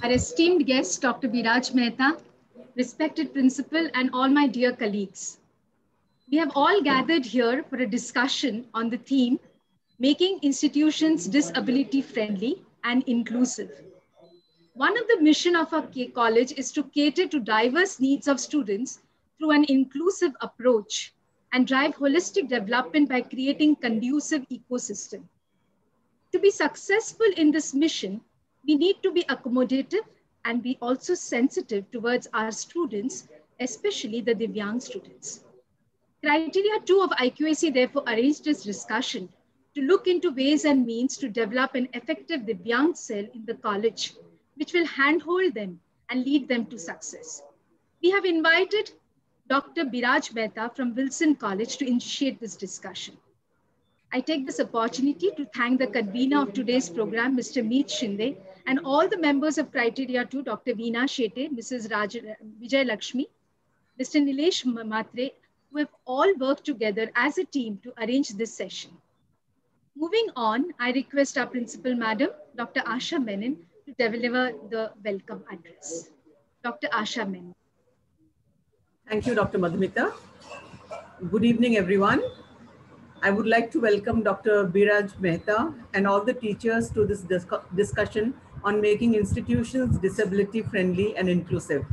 our esteemed guest, Dr. Biraj Mehta, respected principal, and all my dear colleagues. We have all gathered here for a discussion on the theme, Making Institutions Disability Friendly and Inclusive. One of the mission of our college is to cater to diverse needs of students through an inclusive approach and drive holistic development by creating conducive ecosystem. To be successful in this mission, we need to be accommodative and be also sensitive towards our students, especially the Divyang students. Criteria 2 of IQAC therefore arranged this discussion to look into ways and means to develop an effective Divyang cell in the college, which will handhold them and lead them to success. We have invited Dr. Biraj Mehta from Wilson College to initiate this discussion. I take this opportunity to thank the convener of today's program, Mr. Meet Shinde, and all the members of Criteria 2, Dr. Veena Shete, Mrs. Vijay Lakshmi, Mr. Nilesh Matre, who have all worked together as a team to arrange this session. Moving on, I request our principal madam, Dr. Asha Menon, to deliver the welcome address. Dr. Asha Menon. Thank you, Dr. Madhumita. Good evening, everyone. I would like to welcome Dr. Biraj Mehta and all the teachers to this discussion on making institutions disability friendly and inclusive.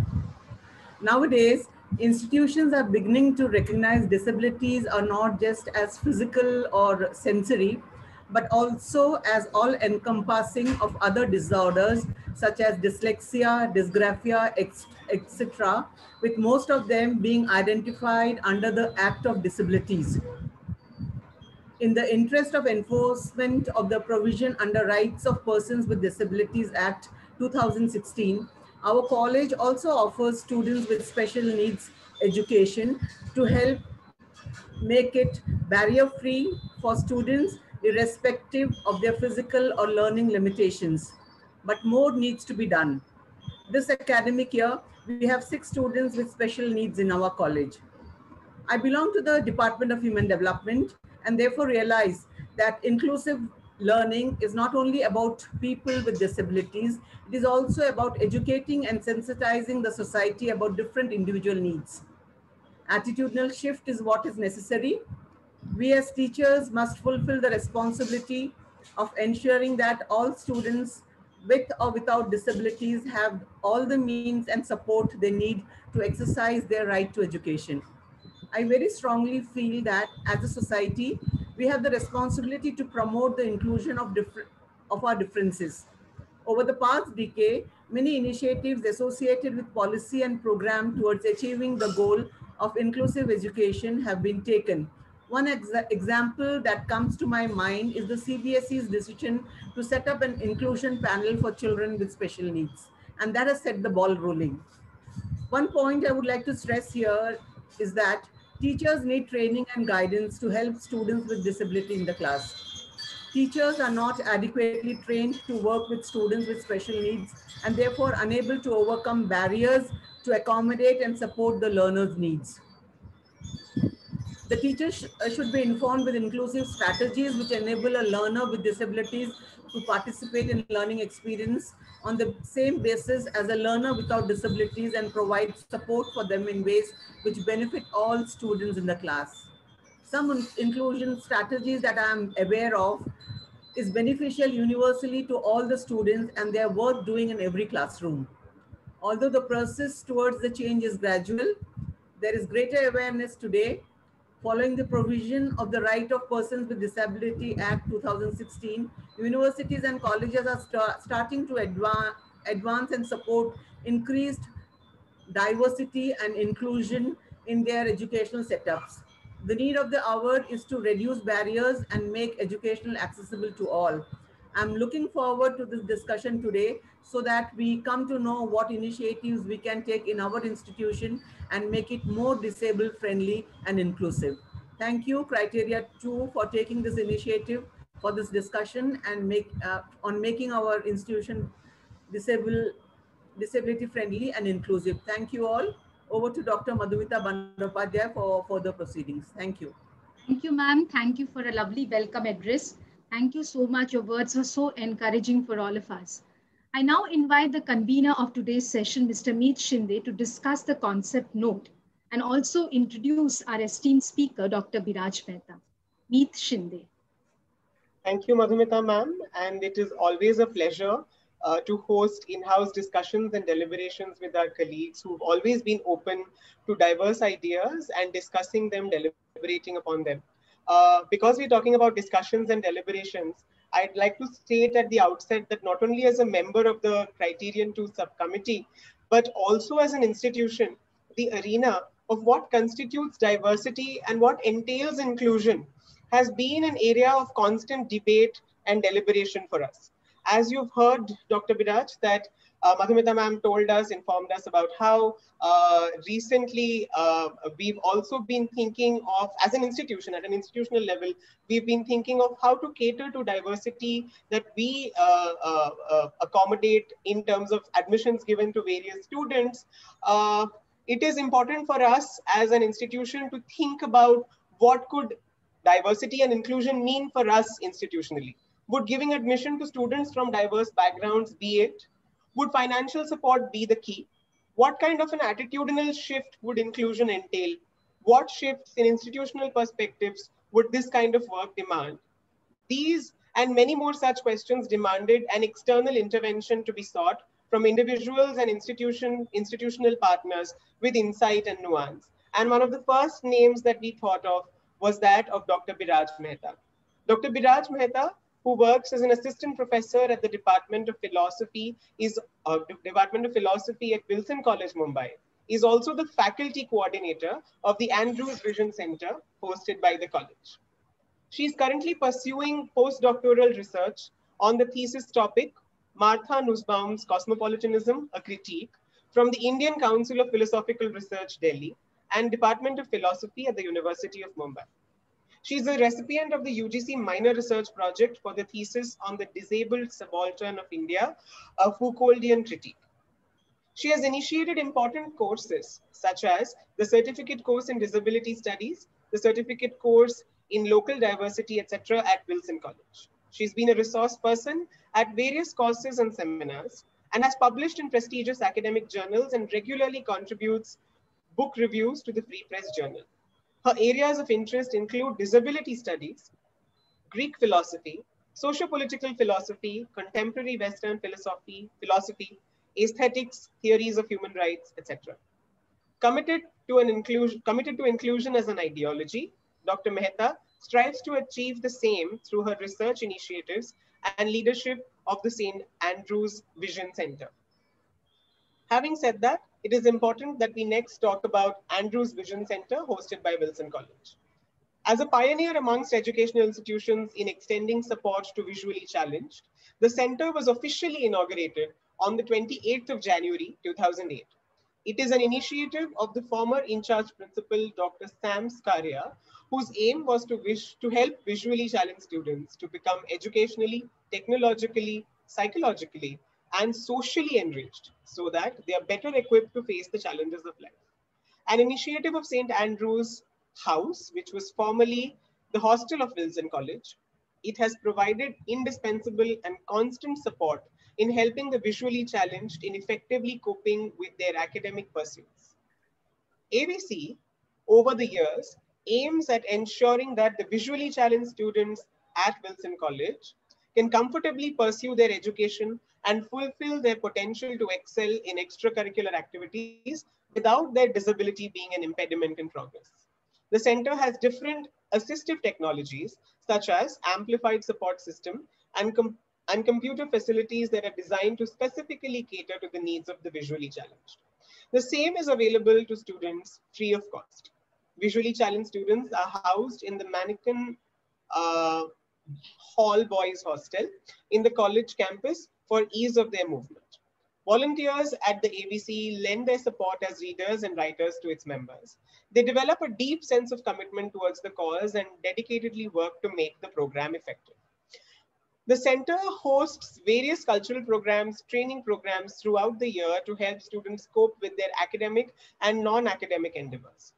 Nowadays, institutions are beginning to recognize disabilities are not just as physical or sensory, but also as all-encompassing of other disorders such as dyslexia, dysgraphia, etc., with most of them being identified under the Act of Disabilities. In the interest of enforcement of the provision under Rights of Persons with Disabilities Act 2016, our college also offers students with special needs education to help make it barrier-free for students irrespective of their physical or learning limitations. But more needs to be done. This academic year, we have 6 students with special needs in our college. I belong to the Department of Human Development and therefore realize that inclusive learning is not only about people with disabilities, it is also about educating and sensitizing the society about different individual needs. Attitudinal shift is what is necessary. We as teachers must fulfill the responsibility of ensuring that all students with or without disabilities have all the means and support they need to exercise their right to education. I very strongly feel that as a society, we have the responsibility to promote the inclusion of our differences. Over the past decade, many initiatives associated with policy and program towards achieving the goal of inclusive education have been taken. One example that comes to my mind is the CBSE's decision to set up an inclusion panel for children with special needs, and that has set the ball rolling. One point I would like to stress here is that teachers need training and guidance to help students with disability in the class. Teachers are not adequately trained to work with students with special needs and therefore unable to overcome barriers to accommodate and support the learner's needs. The teachers should be informed with inclusive strategies which enable a learner with disabilities to participate in learning experience on the same basis as a learner without disabilities and provide support for them in ways which benefit all students in the class. Some inclusion strategies that I am aware of is beneficial universally to all the students and they are worth doing in every classroom. Although the process towards the change is gradual, there is greater awareness today following the provision of the Right of Persons with Disability Act 2016. Universities and colleges are starting to advance and support increased diversity and inclusion in their educational setups. The need of the hour is to reduce barriers and make educational accessible to all. I'm looking forward to this discussion today so that we come to know what initiatives we can take in our institution and make it more disabled friendly and inclusive. Thank you, Criteria 2, for taking this initiative for this discussion and on making our institution disability friendly and inclusive. Thank you all. Over to Dr. Madhumita Bandyopadhyay for further proceedings. Thank you. Thank you, ma'am. Thank you for a lovely welcome address. Thank you so much. Your words were so encouraging for all of us. I now invite the convener of today's session, Mr. Meet Shinde, to discuss the concept note and also introduce our esteemed speaker, Dr. Biraj Mehta. Meet Shinde. Thank you, Madhumita ma'am, and it is always a pleasure to host in-house discussions and deliberations with our colleagues who've always been open to diverse ideas and discussing them, deliberating upon them. Because we're talking about discussions and deliberations, I'd like to state at the outset that not only as a member of the Criterion II subcommittee, but also as an institution, the arena of what constitutes diversity and what entails inclusion has been an area of constant debate and deliberation for us. As you've heard, Dr. Biraj, that Madhumita ma'am told us, informed us about how recently we've also been thinking of, as an institution, at an institutional level, we've been thinking of how to cater to diversity that we accommodate in terms of admissions given to various students. It is important for us as an institution to think about what could diversity and inclusion mean for us institutionally. Would giving admission to students from diverse backgrounds be it? Would financial support be the key? What kind of an attitudinal shift would inclusion entail? What shifts in institutional perspectives would this kind of work demand? These and many more such questions demanded an external intervention to be sought from individuals and institutional partners with insight and nuance. And one of the first names that we thought of was that of Dr. Biraj Mehta. Dr. Biraj Mehta, who works as an assistant professor at the Department of Philosophy, at Wilson College, Mumbai, is also the faculty coordinator of the Andrews Vision Center hosted by the college. She is currently pursuing postdoctoral research on the thesis topic, Martha Nussbaum's Cosmopolitanism, a Critique, from the Indian Council of Philosophical Research, Delhi, and Department of Philosophy at the University of Mumbai. She is a recipient of the UGC minor research project for the thesis on the disabled subaltern of India, a Foucauldian critique. She has initiated important courses such as the certificate course in disability studies, the certificate course in local diversity, etc. at Wilson College. She's been a resource person at various courses and seminars and has published in prestigious academic journals and regularly contributes book reviews to the Free Press Journal. Her areas of interest include disability studies, Greek philosophy, socio-political philosophy, contemporary Western philosophy, aesthetics, theories of human rights, etc. Committed to inclusion as an ideology, Dr. Mehta strives to achieve the same through her research initiatives and leadership of the St. Andrews Vision Center. Having said that, it is important that we next talk about Andrews Vision Center hosted by Wilson College. As a pioneer amongst educational institutions in extending support to visually challenged, the center was officially inaugurated on the 28th of January, 2008. It is an initiative of the former in-charge principal, Dr. Sam Scaria, whose aim was to help visually challenged students to become educationally, technologically, psychologically, and socially enriched so that they are better equipped to face the challenges of life. An initiative of St. Andrew's House, which was formerly the hostel of Wilson College, it has provided indispensable and constant support in helping the visually challenged in effectively coping with their academic pursuits. AVC, over the years, aims at ensuring that the visually challenged students at Wilson College can comfortably pursue their education and fulfill their potential to excel in extracurricular activities without their disability being an impediment in progress. The center has different assistive technologies, such as amplified support system and computer facilities that are designed to specifically cater to the needs of the visually challenged. The same is available to students free of cost. Visually challenged students are housed in the Mannequin Hall Boys Hostel in the college campus for ease of their movement. Volunteers at the ABC lend their support as readers and writers to its members. They develop a deep sense of commitment towards the cause and dedicatedly work to make the program effective. The center hosts various cultural programs, training programs throughout the year to help students cope with their academic and non-academic endeavors.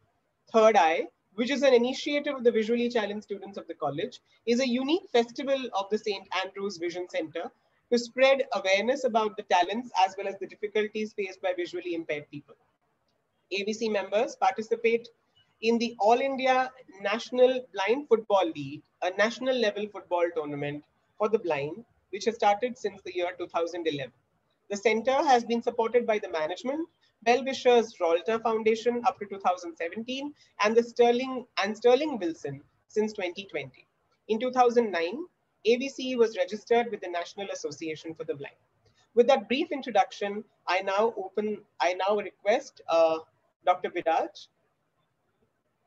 Third Eye, which is an initiative of the visually challenged students of the college, is a unique festival of the St. Andrews Vision Center to spread awareness about the talents as well as the difficulties faced by visually impaired people. AVC members participate in the All India National Blind Football League, a national level football tournament for the blind, which has started since the year 2011. The center has been supported by the management, well-wishers Rolter Foundation up to 2017, and Sterling Wilson since 2020. In 2009, AVC was registered with the National Association for the Blind. With that brief introduction, I now request Dr. Biraj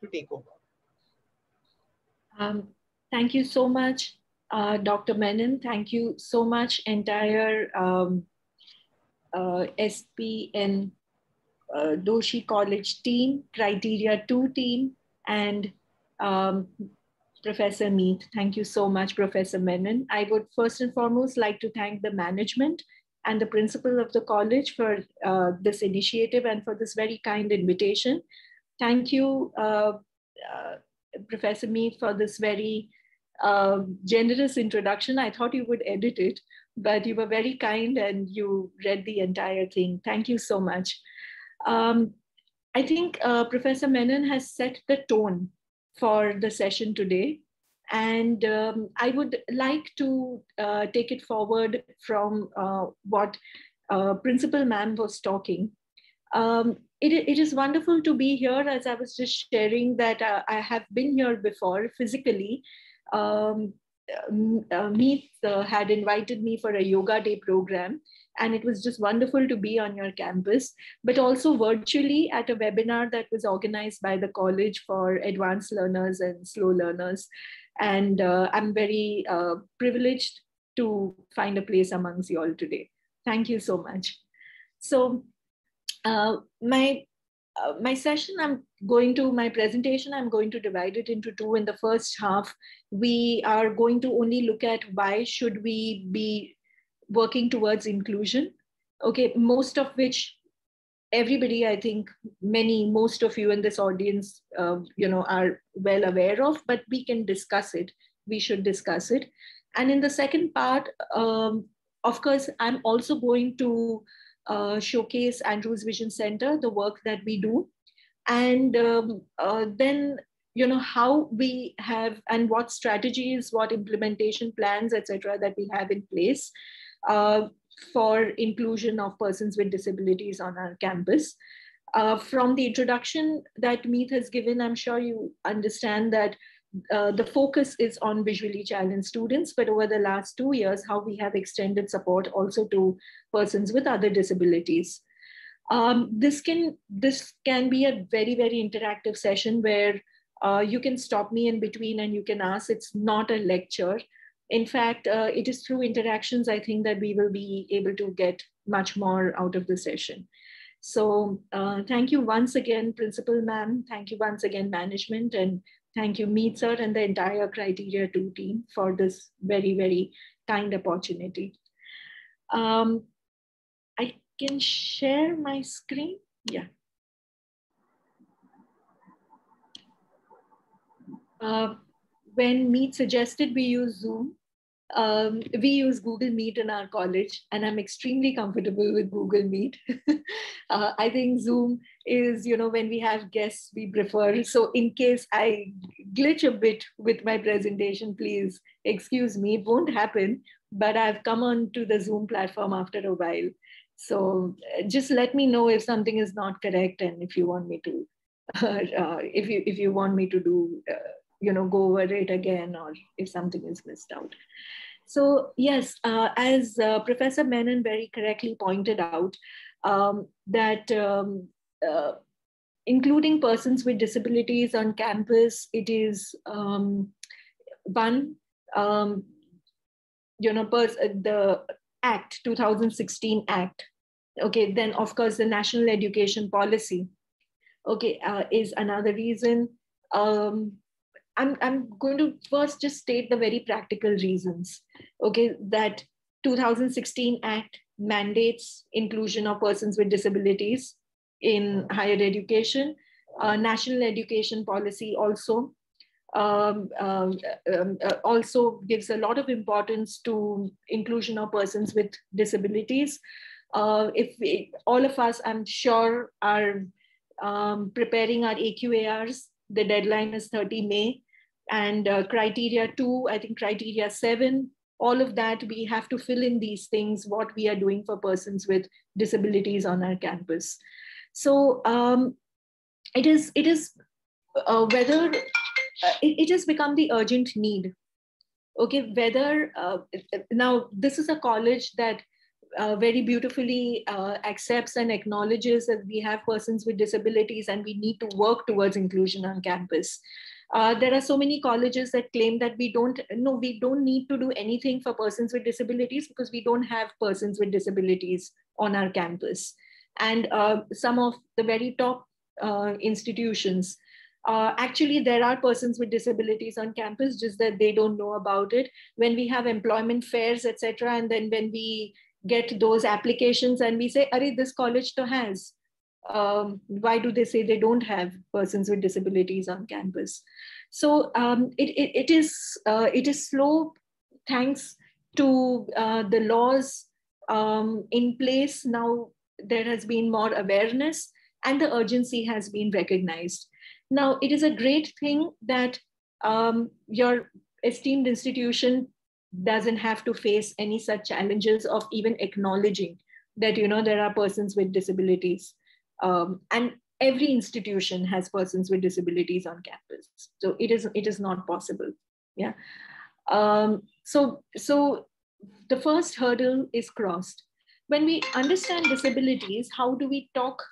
to take over. Thank you so much, Dr. Menon. Thank you so much, entire SP and Doshi College team, Criteria II team, and Professor Meet. Thank you so much, Professor Menon. I would first and foremost like to thank the management and the principal of the college for this initiative and for this very kind invitation. Thank you, Professor Meet, for this very generous introduction. I thought you would edit it, but you were very kind and you read the entire thing. Thank you so much. I think Professor Menon has set the tone for the session today. And I would like to take it forward from what Principal Ma'am was talking. It is wonderful to be here, as I was just sharing that I have been here before physically. Meet had invited me for a yoga day program, and it was just wonderful to be on your campus, but also virtually at a webinar that was organized by the college for advanced learners and slow learners. And I'm very privileged to find a place amongst you all today. Thank you so much. So my session, my presentation, I'm going to divide it into two. In the first half, we are going to only look at why should we be working towards inclusion. Okay, most of which everybody, I think most of you in this audience, are well aware of, but we can discuss it. We should discuss it. And in the second part, of course, I'm also going to showcase Andrews Vision Center, the work that we do, and then how we have and what strategies, what implementation plans, etc., that we have in place for inclusion of persons with disabilities on our campus. From the introduction that Meet has given, I'm sure you understand that the focus is on visually challenged students, but over the last 2 years, how we have extended support also to persons with other disabilities. This can be a very, very interactive session where you can stop me in between and you can ask. It's not a lecture. In fact, it is through interactions, I think, that we will be able to get much more out of the session. So thank you once again, Principal Ma'am. Thank you once again, management, and thank you, Meet Sir, and the entire Criteria II team for this very, very kind opportunity. I can share my screen. Yeah. When Meet suggested we use Zoom, we use Google Meet in our college, and I'm extremely comfortable with Google Meet. I think Zoom is, when we have guests, we prefer. So in case I glitch a bit with my presentation, please excuse me, it won't happen, but I've come on to the Zoom platform after a while. So just let me know if something is not correct, and if you want me to, if you want me to do, go over it again, or if something is missed out. So yes, as Professor Menon very correctly pointed out, that including persons with disabilities on campus, it is the Act, 2016 Act. Okay, then of course the National Education Policy, okay, is another reason. I'm going to first just state the very practical reasons, okay, that 2016 Act mandates inclusion of persons with disabilities in higher education, National Education Policy also. also gives a lot of importance to inclusion of persons with disabilities. All of us, I'm sure, are preparing our AQARs. The deadline is 30 May. And criteria 2, I think criteria 7, all of that, we have to fill in these things, what we are doing for persons with disabilities on our campus. So it has become the urgent need. Okay, whether now this is a college that very beautifully accepts and acknowledges that we have persons with disabilities and we need to work towards inclusion on campus. There are so many colleges that claim that we don't need to do anything for persons with disabilities because we don't have persons with disabilities on our campus. And some of the very top institutions, actually there are persons with disabilities on campus, just that they don't know about it. When we have employment fairs, etc., and then when we get those applications and we say, "Arey, this college to has." Why do they say they don't have persons with disabilities on campus? So it is slow, thanks to the laws in place. Now there has been more awareness and the urgency has been recognized. Now it is a great thing that your esteemed institution doesn't have to face any such challenges of even acknowledging that there are persons with disabilities. And every institution has persons with disabilities on campus. So it is not possible. Yeah. So the first hurdle is crossed. When we understand disabilities, how do we talk?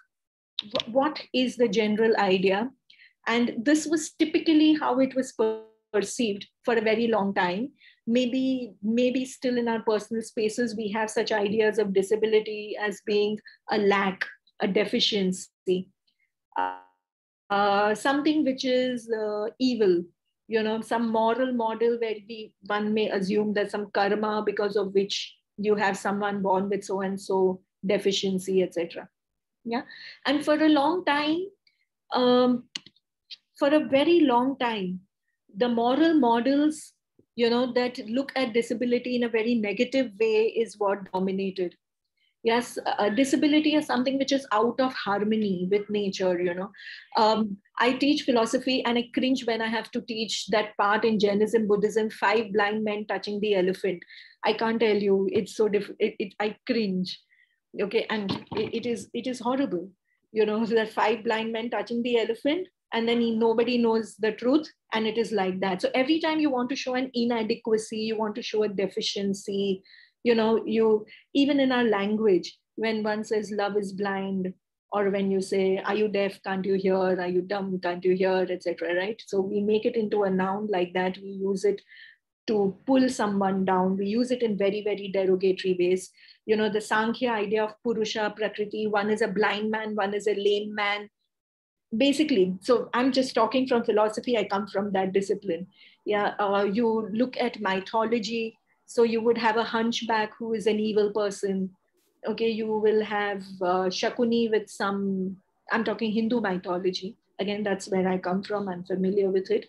What is the general idea? And this was typically how it was perceived for a very long time. Maybe still in our personal spaces, we have such ideas of disability as being a lack, a deficiency, something which is evil, some moral model where one may assume that some karma because of which you have someone born with so and so deficiency, etc. Yeah, and for a long time, for a very long time, the moral models, that look at disability in a very negative way is what dominated. Yes, disability is something which is out of harmony with nature, I teach philosophy and I cringe when I have to teach that part in Jainism, Buddhism, 5 blind men touching the elephant. I can't tell you, it's so difficult. I cringe. Okay, and it is horrible, that 5 blind men touching the elephant, and then nobody knows the truth, and it is like that. So every time you want to show an inadequacy, you want to show a deficiency, you even in our language, when one says love is blind, or when you say, are you deaf, can't you hear, are you dumb, can't you hear, etc., right? So we make it into a noun like that. We use it to pull someone down. We use it in very, very derogatory ways. The Sankhya idea of Purusha, Prakriti, one is a blind man, one is a lame man. Basically, so I'm just talking from philosophy, I come from that discipline. Yeah, you look at mythology, so you would have a hunchback who is an evil person. Okay, you will have Shakuni with some, I'm talking Hindu mythology. Again, that's where I come from, I'm familiar with it.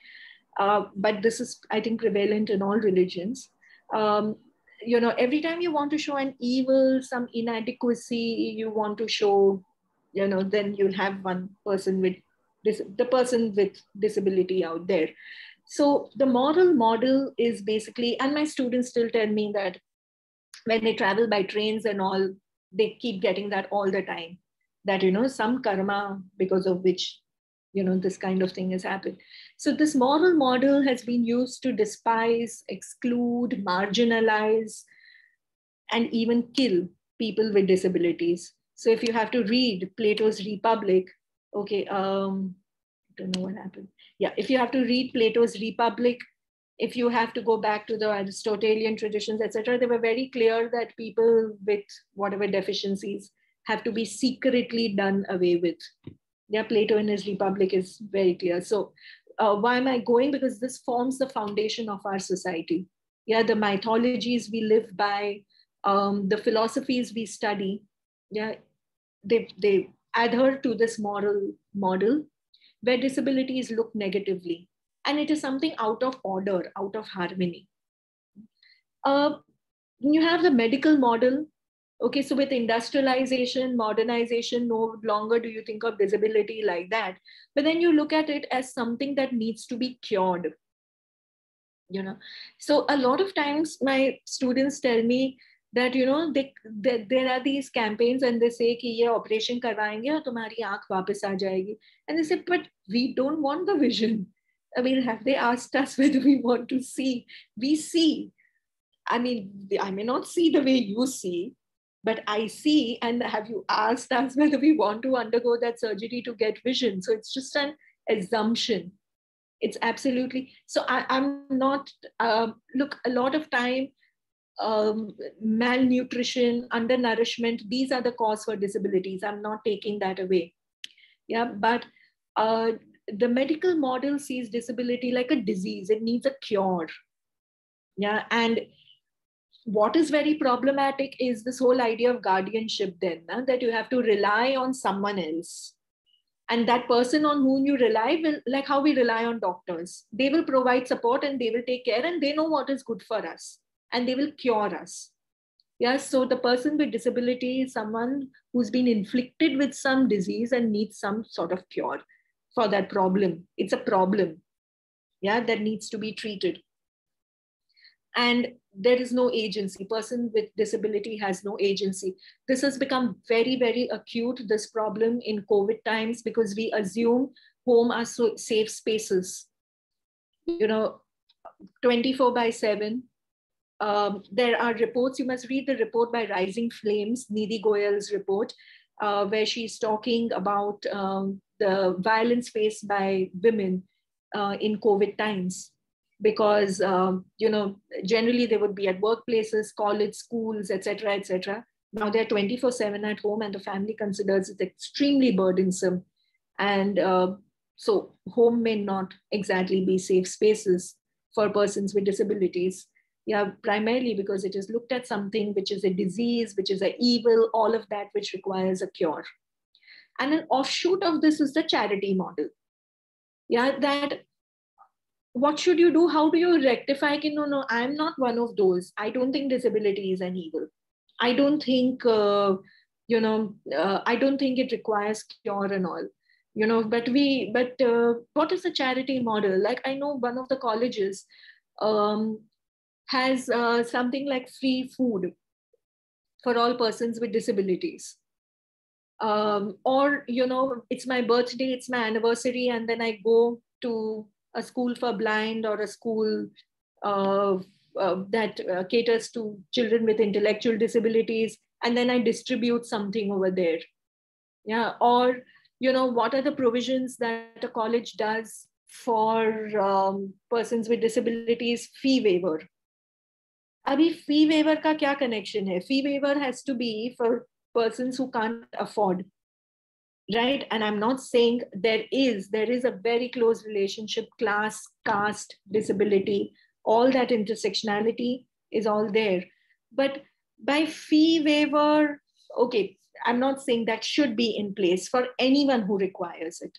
But this is, I think, prevalent in all religions. Every time you want to show an evil, some inadequacy, you want to show, then you'll have one person with the person with disability out there. So the moral model is basically, and my students still tell me that when they travel by trains and all, they keep getting that all the time, that, some karma because of which, this kind of thing has happened. So this moral model has been used to despise, exclude, marginalize, and even kill people with disabilities. So if you have to read Plato's Republic, okay, I don't know what happened. Yeah, if you have to read Plato's Republic, if you have to go back to the Aristotelian traditions, etc., they were very clear that people with whatever deficiencies have to be secretly done away with. Yeah, Plato in his Republic is very clear. So why am I going? Because this forms the foundation of our society. Yeah, the mythologies we live by, the philosophies we study, yeah, they adhere to this moral model where disabilities look negatively. and it is something out of order, out of harmony. You have the medical model. Okay, so with industrialization, modernization, no longer do you think of disability like that, but then you look at it as something that needs to be cured. You know, so a lot of times my students tell me that, you know, there are these campaigns and they say कि ये operation करवाएंगे और तुम्हारी आँख वापस आ जाएगी, and they say, but we don't want the vision. I mean, have they asked us whether we want to see? We see. I mean, I may not see the way you see, but I see. And have you asked us whether we want to undergo that surgery to get vision? So it's just an assumption. It's absolutely. So I'm not, look, a lot of time, malnutrition, undernourishment, these are the cause for disabilities. I'm not taking that away. Yeah, but the medical model sees disability like a disease. It needs a cure. Yeah, and what is very problematic is this whole idea of guardianship then, that you have to rely on someone else. And that person on whom you rely will, like how we rely on doctors, they will provide support and they will take care and they know what is good for us and they will cure us. Yeah, so the person with disability is someone who's been inflicted with some disease and needs some sort of cure for that problem. It's a problem, yeah, that needs to be treated. And there is no agency. Person with disability has no agency. This has become very, very acute, this problem in COVID times, because we assume home are so safe spaces, you know, 24/7. There are reports, you must read the report by Rising Flames, Nidhi Goyal's report, where she's talking about the violence faced by women in COVID times. Because, you know, generally they would be at workplaces, college, schools, etc., etc. Now they're 24/7 at home and the family considers it extremely burdensome. And so home may not exactly be safe spaces for persons with disabilities. Yeah, primarily because it is looked at something which is a disease, which is an evil, all of that which requires a cure. And an offshoot of this is the charity model. Yeah, that what should you do? How do you rectify? No, I'm not one of those. I don't think disability is an evil. I don't think, you know, I don't think it requires cure and all, you know, but what is the charity model? Like I know one of the colleges has something like free food for all persons with disabilities. Or, you know, it's my birthday, it's my anniversary, and then I go to a school for blind or a school that caters to children with intellectual disabilities, and then I distribute something over there. Yeah, or, you know, what are the provisions that a college does for persons with disabilities? Fee waiver. Abhi fee waiver ka kya connection hai? Fee waiver has to be for persons who can't afford. Right, and I'm not saying there is a very close relationship, class, caste, disability, all that intersectionality is all there. But by fee waiver, okay, I'm not saying that should be in place for anyone who requires it.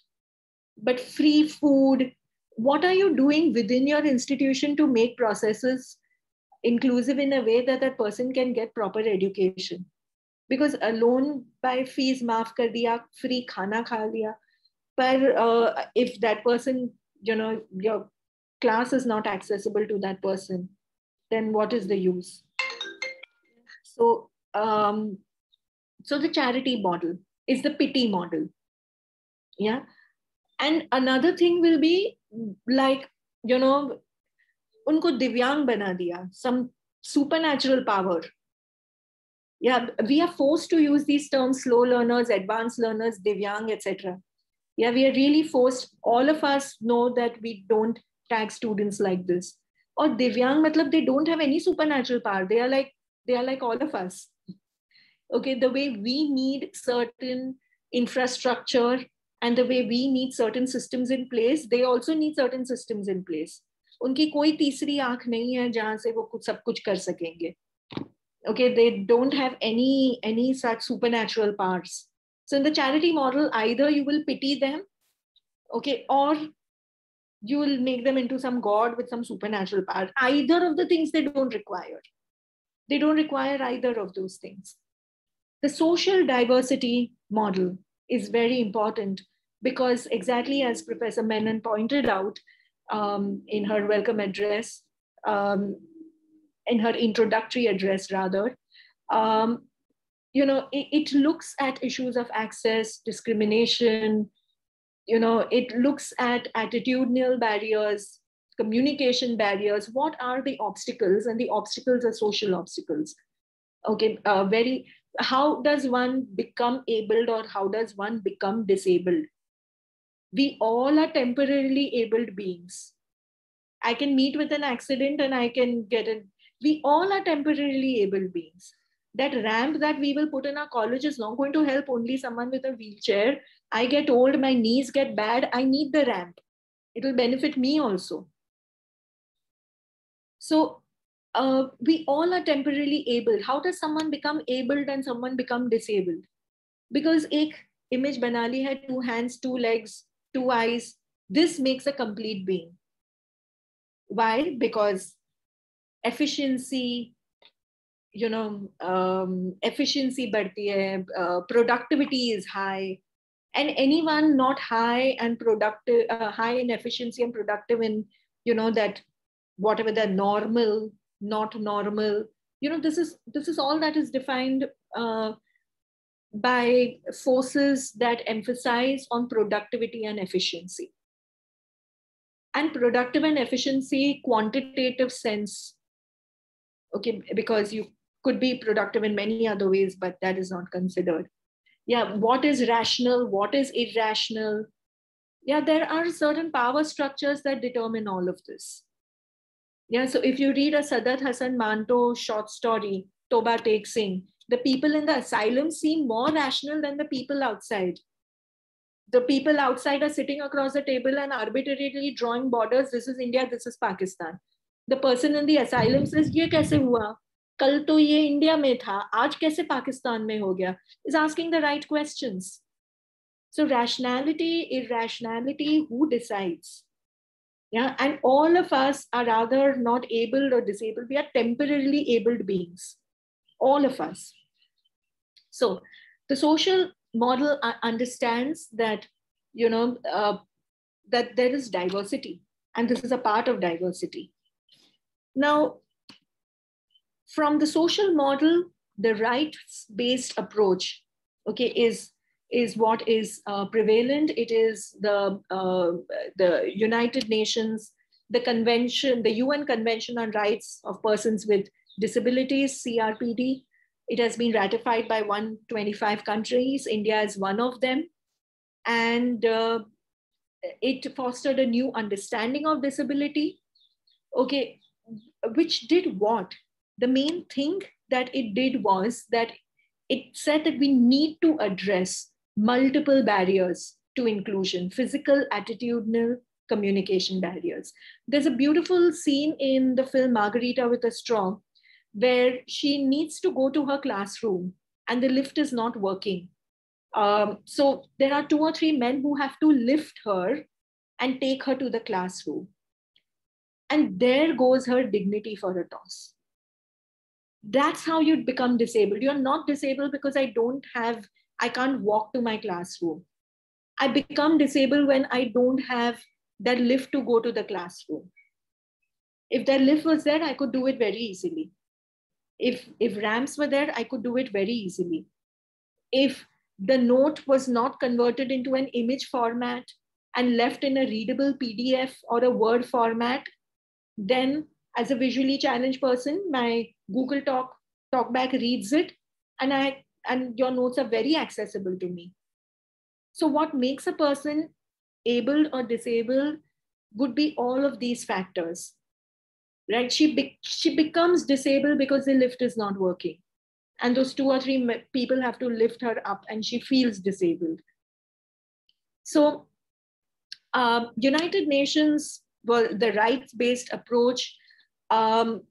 But free food, what are you doing within your institution to make processes inclusive in a way that that person can get proper education? Because alone by fees maaf kar diya, free khana kha liya, but if that person, you know, your class is not accessible to that person, then what is the use? So, so the charity model is the pity model. Yeah. And another thing will be like, you know, unko Divyang bana diya, some supernatural power. Yeah, we are forced to use these terms, slow learners, advanced learners, Divyang, etc. Yeah, we are really forced. All of us know that we don't tag students like this. Or Divyang, matlab they don't have any supernatural power. They are like all of us. Okay, the way we need certain infrastructure and the way we need certain systems in place, they also need certain systems in place. Unki koi teesri aankh nahi hai jahan se wo sab kuch kar sakenge. Okay, they don't have any such supernatural powers. So in the charity model, either you will pity them, okay, or you will make them into some god with some supernatural power. Either of the things they don't require. They don't require either of those things. The social diversity model is very important because, exactly as Professor Menon pointed out in her welcome address, in her introductory address rather, it looks at issues of access, discrimination, it looks at attitudinal barriers, communication barriers. What are the obstacles? And the obstacles are social obstacles. Okay, how does one become abled or how does one become disabled? We all are temporarily abled beings. I can meet with an accident and I can get it. We all are temporarily abled beings. That ramp that we will put in our college is not going to help only someone with a wheelchair. I get old, my knees get bad, I need the ramp. It will benefit me also. So we all are temporarily abled. How does someone become abled and someone become disabled? Because ek image bana li hai, 2 hands, 2 legs, 2 eyes. This makes a complete being. Why? Because efficiency, efficiency बढ़ती है, productivity is high, and anyone not high and productive, high in efficiency and productive in, that whatever the normal, not normal, this is all that is defined by forces that emphasize on productivity and efficiency. And productive and efficiency, quantitative sense, okay, because you could be productive in many other ways, but that is not considered. Yeah, what is rational? What is irrational? Yeah, there are certain power structures that determine all of this. Yeah, so if you read a Sadat Hasan Manto short story, Toba Tek Singh, the people in the asylum seem more rational than the people outside. The people outside are sitting across the table and arbitrarily drawing borders. This is India, this is Pakistan. The person in the asylum says, "Ye kaise hua? Kal to ye India mein tha, aaj kaise Pakistan mein ho gaya?" Is asking the right questions. So rationality, irrationality, who decides? Yeah, and all of us are rather not abled or disabled. We are temporarily abled beings, all of us. So the social model understands that, that there is diversity, and this is a part of diversity. Now, from the social model, the rights-based approach, okay, is what is prevalent. It is the United Nations, the convention, the UN Convention on Rights of Persons with Disabilities, CRPD. It has been ratified by 125 countries. India is one of them. And it fostered a new understanding of disability. Okay, which did what? The main thing that it did was that it said that we need to address multiple barriers to inclusion, physical, attitudinal, communication barriers. There's a beautiful scene in the film Margarita with a Straw, where she needs to go to her classroom and the lift is not working. So there are 2 or 3 men who have to lift her and take her to the classroom. And there goes her dignity for a toss. That's how you'd become disabled. You're not disabled because I can't walk to my classroom. I become disabled when I don't have that lift to go to the classroom. If that lift was there, I could do it very easily. If ramps were there, I could do it very easily. If the note was not converted into an image format and left in a readable PDF or a Word format, then as a visually challenged person, my Google Talkback reads it, and your notes are very accessible to me. So what makes a person abled or disabled would be all of these factors, right? She becomes disabled because the lift is not working. And those 2 or 3 people have to lift her up and she feels disabled. So United Nations, well, the rights-based approach, there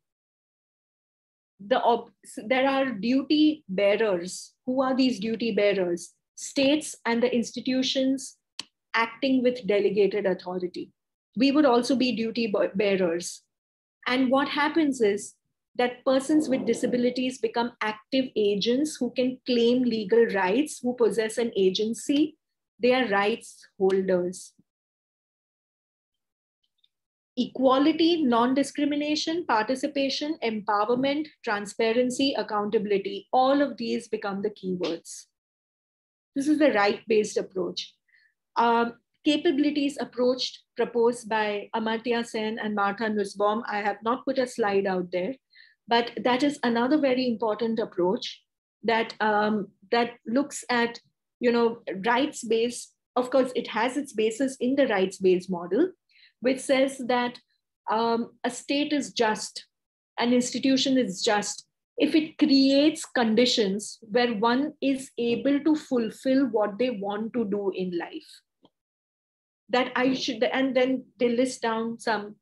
are duty bearers. Who are these duty bearers? States and the institutions acting with delegated authority. we would also be duty bearers. And what happens is that persons with disabilities become active agents who can claim legal rights, who possess an agency. They are rights holders. Equality, non-discrimination, participation, empowerment, transparency, accountability, all of these become the keywords. This is the right-based approach. Capabilities approach proposed by Amartya Sen and Martha Nussbaum. I have not put a slide out there, but that is another very important approach that, that looks at, rights-based. Of course, it has its basis in the rights-based model, which says that a state is just, an institution is just, if it creates conditions where one is able to fulfill what they want to do in life. That I should, and then they list down some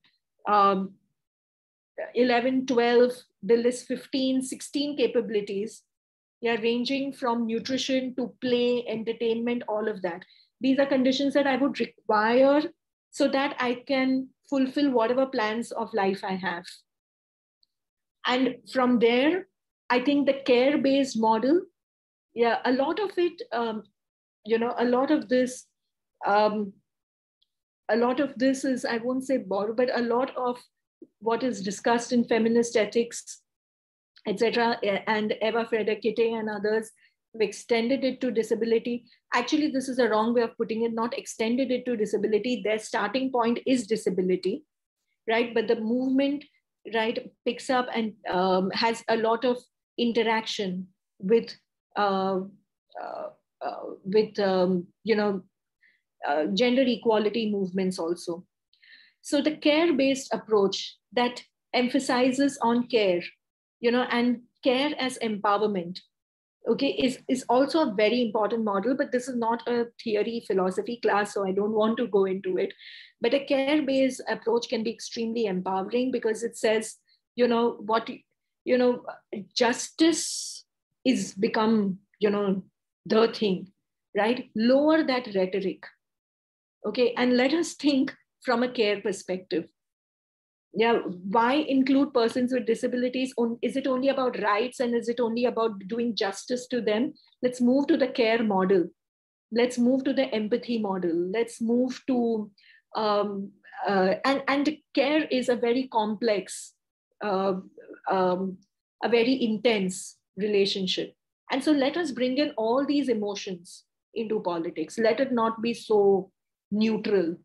11, 12, they list 15, 16 capabilities, ranging from nutrition to play, entertainment, all of that. These are conditions that I would require so that I can fulfill whatever plans of life I have. And from there, I think the care-based model, a lot of it, a lot of this is, I won't say borrowed, but a lot of what is discussed in feminist ethics, etc., and Eva Frederik-Kitte and others have extended it to disability. Actually, this is a wrong way of putting it, not extended it to disability. Their starting point is disability, right? But the movement, right, picks up and has a lot of interaction with, gender equality movements also. So the care-based approach that emphasizes on care, and care as empowerment, okay, is also a very important model, but this is not a theory philosophy class, so I don't want to go into it. But a care-based approach can be extremely empowering because it says, justice is become, the thing, right? Lower that rhetoric, okay? And let us think from a care perspective. Why include persons with disabilities? Is it only about rights and is it only about doing justice to them? Let's move to the care model. Let's move to the empathy model. Let's move to, and care is a very complex, a very intense relationship. And so let us bring in all these emotions into politics. Let it not be so neutral.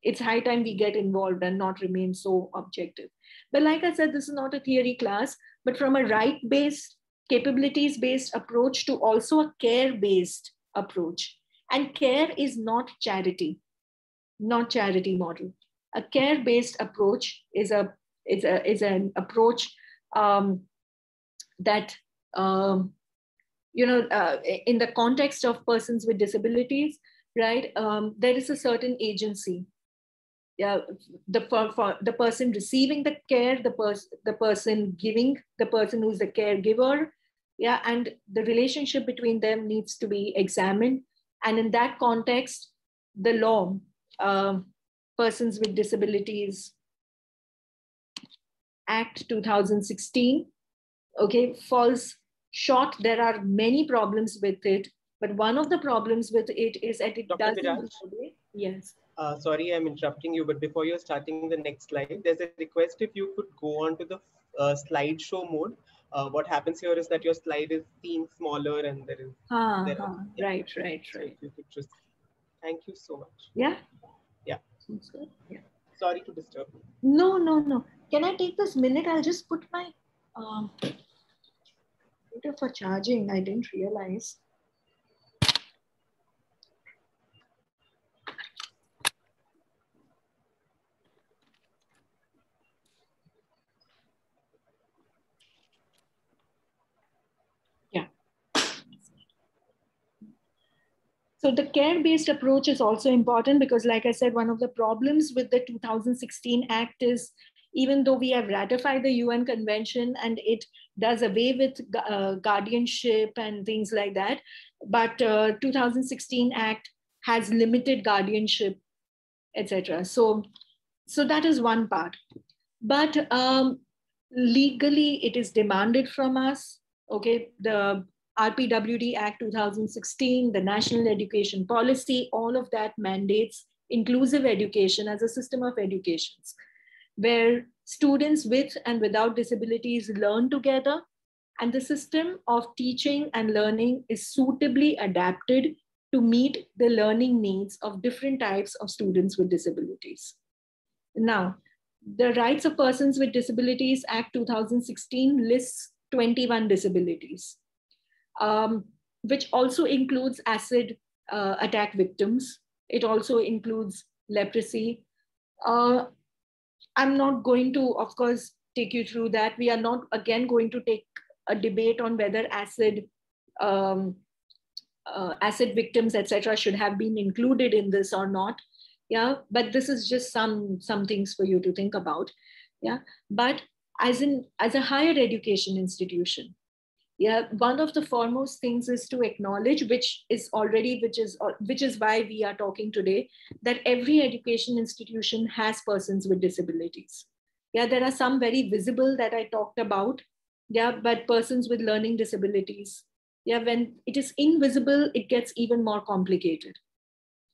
It's high time we get involved and not remain so objective. But like I said, this is not a theory class, but from a right-based, capabilities-based approach to also a care-based approach. And care is not charity model. A care-based approach is an approach that, in the context of persons with disabilities, right, there is a certain agency. The person receiving the care, the person giving, the person who's the caregiver, and the relationship between them needs to be examined. And in that context, the law, Persons with Disabilities Act 2016, okay, falls short. There are many problems with it, but one of the problems with it is that it doesn't. Yes. Sorry, I'm interrupting you, but before you're starting the next slide, there's a request if you could go on to the slideshow mode. What happens here is that your slide is seen smaller and there is... Right. So if you could just... Thank you so much. Yeah? Yeah. Sounds good. Yeah. Sorry to disturb you. No. Can I take this minute? I'll just put my computer for charging. I didn't realize. So the care-based approach is also important because, like I said, one of the problems with the 2016 Act is, even though we have ratified the UN Convention and it does away with guardianship and things like that, but 2016 Act has limited guardianship, etc. So So that is one part. But legally, it is demanded from us. Okay, the RPWD Act 2016, the National Education Policy, all of that mandates inclusive education as a system of educations, where students with and without disabilities learn together, and the system of teaching and learning is suitably adapted to meet the learning needs of different types of students with disabilities. Now, the Rights of Persons with Disabilities Act 2016 lists 21 disabilities, which also includes acid attack victims. It also includes leprosy. I'm not going to, of course, take you through that. We are not, again, going to take a debate on whether acid victims, etc., should have been included in this or not. Yeah, but this is just some things for you to think about. Yeah, but as a higher education institution, yeah, one of the foremost things is to acknowledge, which is why we are talking today, that every education institution has persons with disabilities. Yeah, there are some very visible that I talked about. Yeah, but persons with learning disabilities. Yeah, when it is invisible, it gets even more complicated.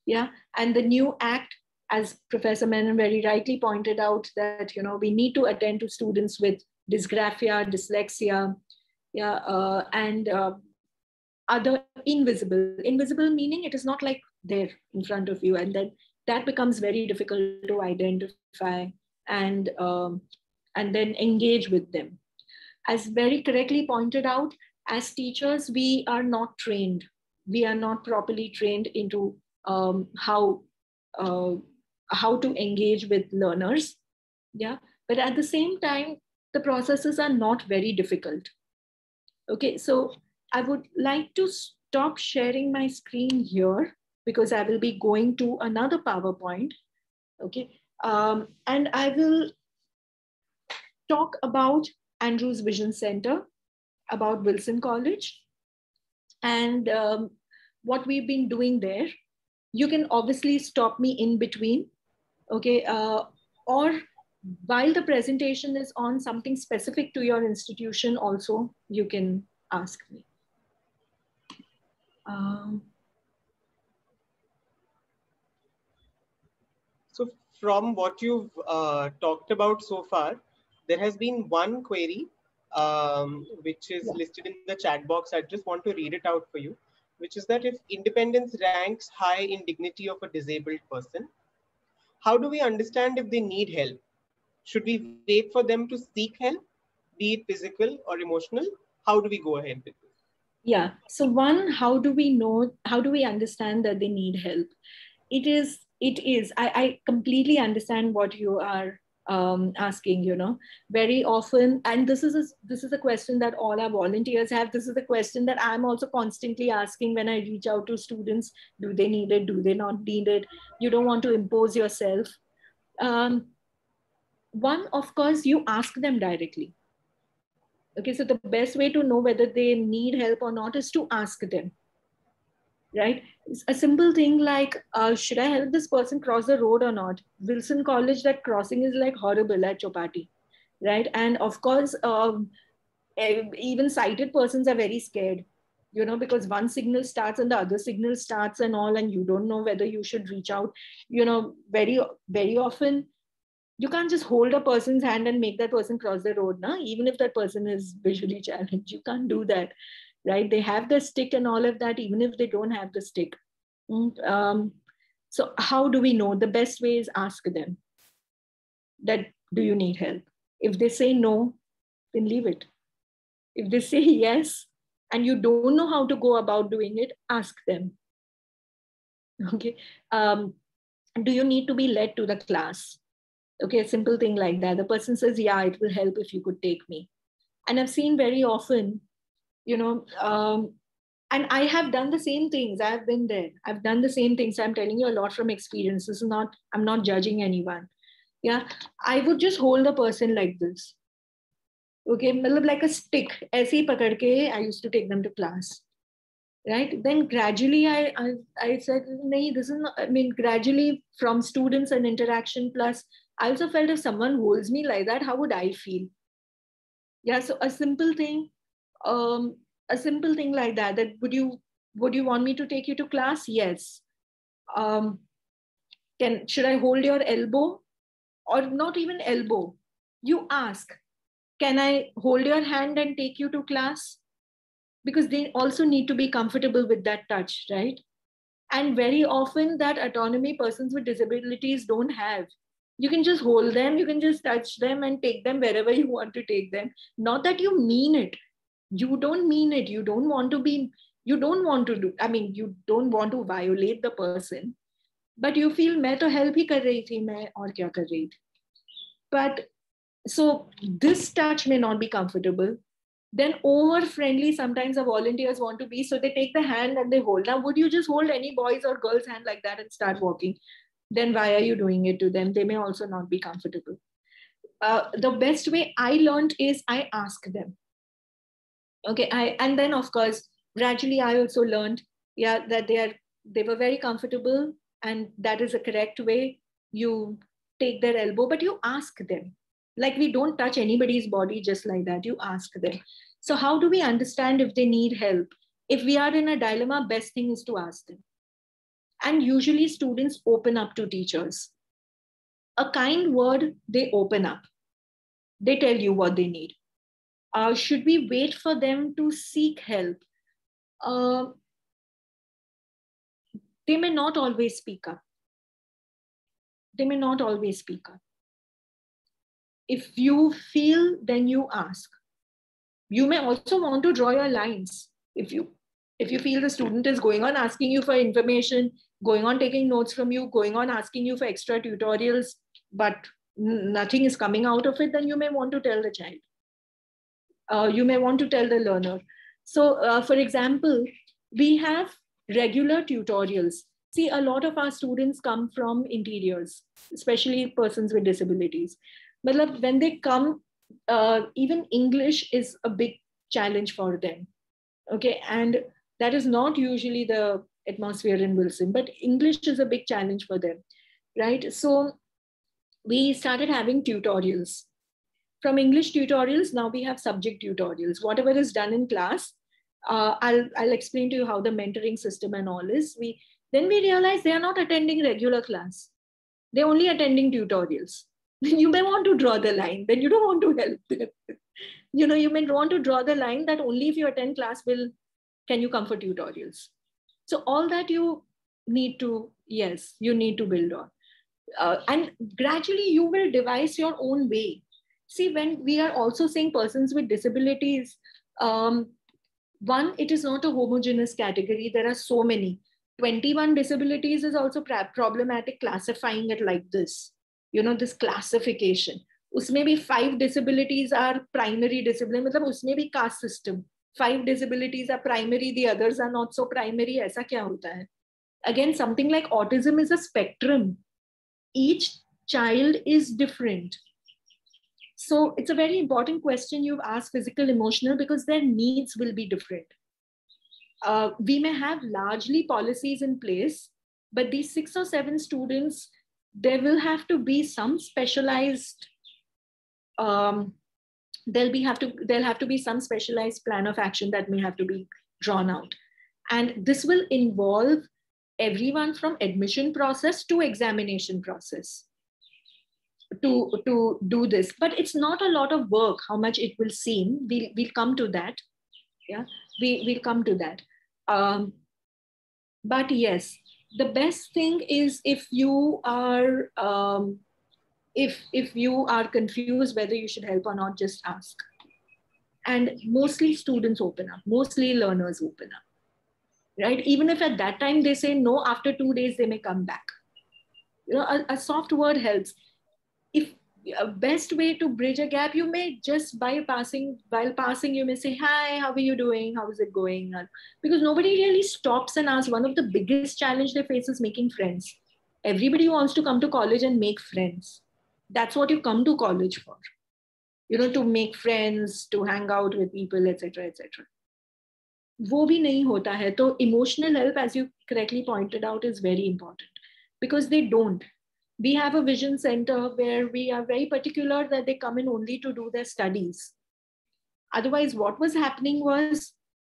Yeah, and the new act, as Professor Menon very rightly pointed out, that we need to attend to students with dysgraphia, dyslexia, yeah, and other invisible meaning it is not like there in front of you, and then that becomes very difficult to identify and then engage with them. As very correctly pointed out, as teachers, we are not trained. We are not properly trained into how to engage with learners. Yeah, but at the same time, the processes are not very difficult. Okay, so I would like to stop sharing my screen here because I will be going to another PowerPoint. Okay, and I will talk about Andrews Vision Center, about Wilson College, and what we've been doing there. You can obviously stop me in between, okay? Or while the presentation is on something specific to your institution also, you can ask me. So from what you've talked about so far, there has been one query which is listed in the chat box. I just want to read it out for you, which is that if independence ranks high in dignity of a disabled person, how do we understand if they need help? Should we wait for them to seek help, be it physical or emotional? How do we go ahead with this? Yeah, so one, how do we understand that they need help? I completely understand what you are asking, very often, and this is a question that all our volunteers have. This is a question that I'm also constantly asking when I reach out to students. Do they need it? Do they not need it? You don't want to impose yourself. One, of course, you ask them directly. Okay, so the best way to know whether they need help or not is to ask them. Right? A simple thing like, should I help this person cross the road or not? Wilson College, that crossing is like horrible at Chowpatty, right? And of course, even sighted persons are very scared, because one signal starts and the other signal starts and all, and you don't know whether you should reach out. Very, very often, you can't just hold a person's hand and make that person cross the road, na? Even if that person is visually challenged, you can't do that. Right? They have the stick and all of that, even if they don't have the stick. So how do we know? The best way is ask them that, do you need help? If they say no, then leave it. If they say yes, and you don't know how to go about doing it, ask them. Okay. Do you need to be led to the class? Okay, a simple thing like that. The person says, yeah, it will help if you could take me. And I've seen very often, and I have done the same things. I've been there. I've done the same things. I'm telling you a lot from experience. This is not, I'm not judging anyone. Yeah, I would just hold a person like this. Okay, like a stick. Aise hi pakad ke, I used to take them to class. Right? Then gradually I said, this is not, gradually from students and interaction plus I also felt if someone holds me like that, how would I feel? Yeah, so a simple thing like that would you want me to take you to class? Yes. Should I hold your elbow? Or not even elbow? You ask, can I hold your hand and take you to class? Because they also need to be comfortable with that touch, right? And very often that autonomy persons with disabilities don't have. You can just hold them, you can just touch them and take them wherever you want to take them. Not that you mean it. You don't mean it. You don't want to violate the person. But you feel, मैं तो help ही कर रही थी, मैं और क्या कर रही थी. But so this touch may not be comfortable. Then over friendly, sometimes the volunteers want to be, so they take the hand and they hold. Now, would you just hold any boy's or girl's hand like that and start walking? Then why are you doing it to them? They may also not be comfortable. The best way I learned is I ask them. Okay, and then of course, gradually I also learned, that they were very comfortable, and that is the correct way. You take their elbow, but you ask them. Like, we don't touch anybody's body just like that. You ask them. So how do we understand if they need help? If we are in a dilemma, best thing is to ask them. And usually students open up to teachers. A kind word, they open up. They tell you what they need. Should we wait for them to seek help? They may not always speak up. They may not always speak up. If you feel, then you ask. You may also want to draw your lines. If you feel the student is going on asking you for information, going on taking notes from you, going on asking you for extra tutorials, but nothing is coming out of it, then you may want to tell the child. You may want to tell the learner. So for example, we have regular tutorials. See, a lot of our students come from interiors, especially persons with disabilities. But when they come, even English is a big challenge for them. Okay, and that is not usually the atmosphere in Wilson, but English is a big challenge for them, right? So we started having tutorials. From English tutorials, now we have subject tutorials. Whatever is done in class, I'll explain to you how the mentoring system and all is. Then we realize they are not attending regular class. They're only attending tutorials. You may want to draw the line, then you don't want to help them. You may want to draw the line that only if you attend class can you come for tutorials. So all that you need to build on. And gradually you will devise your own way. See, when we are also saying persons with disabilities, one, it is not a homogeneous category. There are so many. 21 disabilities is also problematic classifying it like this. This classification. Usme bhi 5 disabilities are primary disability. Matlab usme bhi caste system. 5 disabilities are primary, the others are not so primary. Aisa kya hota hai? Again, something like autism is a spectrum. Each child is different. So it's a very important question you've asked, physical, emotional, because their needs will be different. We may have largely policies in place, but these 6 or 7 students, there will have to be some specialized, there'll have to be some specialized plan of action that may have to be drawn out. And this will involve everyone from admission process to examination process to do this. But it's not a lot of work, how much it will seem. We'll come to that. Yeah, we'll come to that. But yes, the best thing is if you are if you are confused whether you should help or not, just ask. And mostly students open up, mostly learners open up, right? Even if at that time they say no, after 2 days they may come back. A soft word helps. If a best way to bridge a gap, you may just while passing, you may say, hi, how are you doing? How is it going? Because nobody really stops and asks. One of the biggest challenge they face is making friends. Everybody wants to come to college and make friends. That's what you come to college for. To make friends, to hang out with people, etc., etc. वो भी नहीं होता है. तो emotional help, as you correctly pointed out, is very important because they don't. We have a vision center where we are very particular that they come in only to do their studies. Otherwise, what was happening was,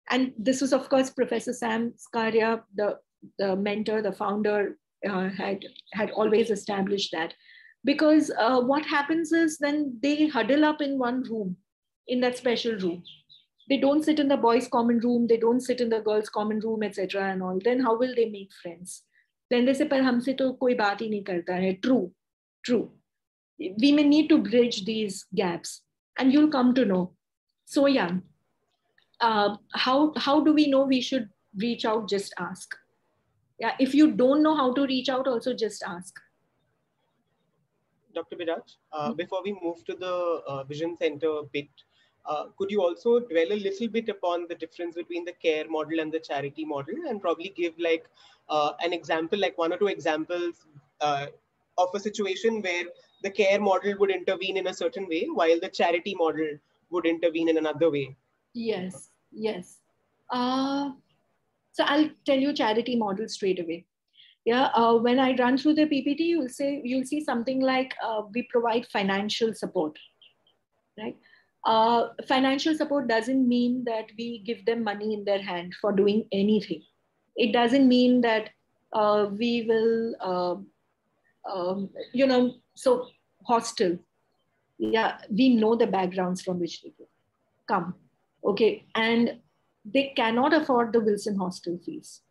and this was, of course, Professor Sam Skaria, the mentor, the founder, had always established that. Because what happens is then they huddle up in one room, in that special room. They don't sit in the boys' common room, they don't sit in the girls' common room, etc. and all. Then how will they make friends? Then they say, "Par humse to koi baat hi nahi karta hai." True, true. We may need to bridge these gaps, and you'll come to know. So yeah, how do we know we should reach out? Just ask. Yeah, if you don't know how to reach out, also just ask. Dr. Biraj, before we move to the Vision Center bit, could you also dwell a little bit upon the difference between the care model and the charity model, and probably give like an example, like 1 or 2 examples of a situation where the care model would intervene in a certain way while the charity model would intervene in another way? Yes, yes. So I'll tell you charity model straight away. Yeah, when I run through the PPT, you'll see something like we provide financial support, right? Financial support doesn't mean that we give them money in their hand for doing anything. It doesn't mean that we will, so hostel. Yeah, we know the backgrounds from which they come. Okay, and they cannot afford the Wilson hostel fees,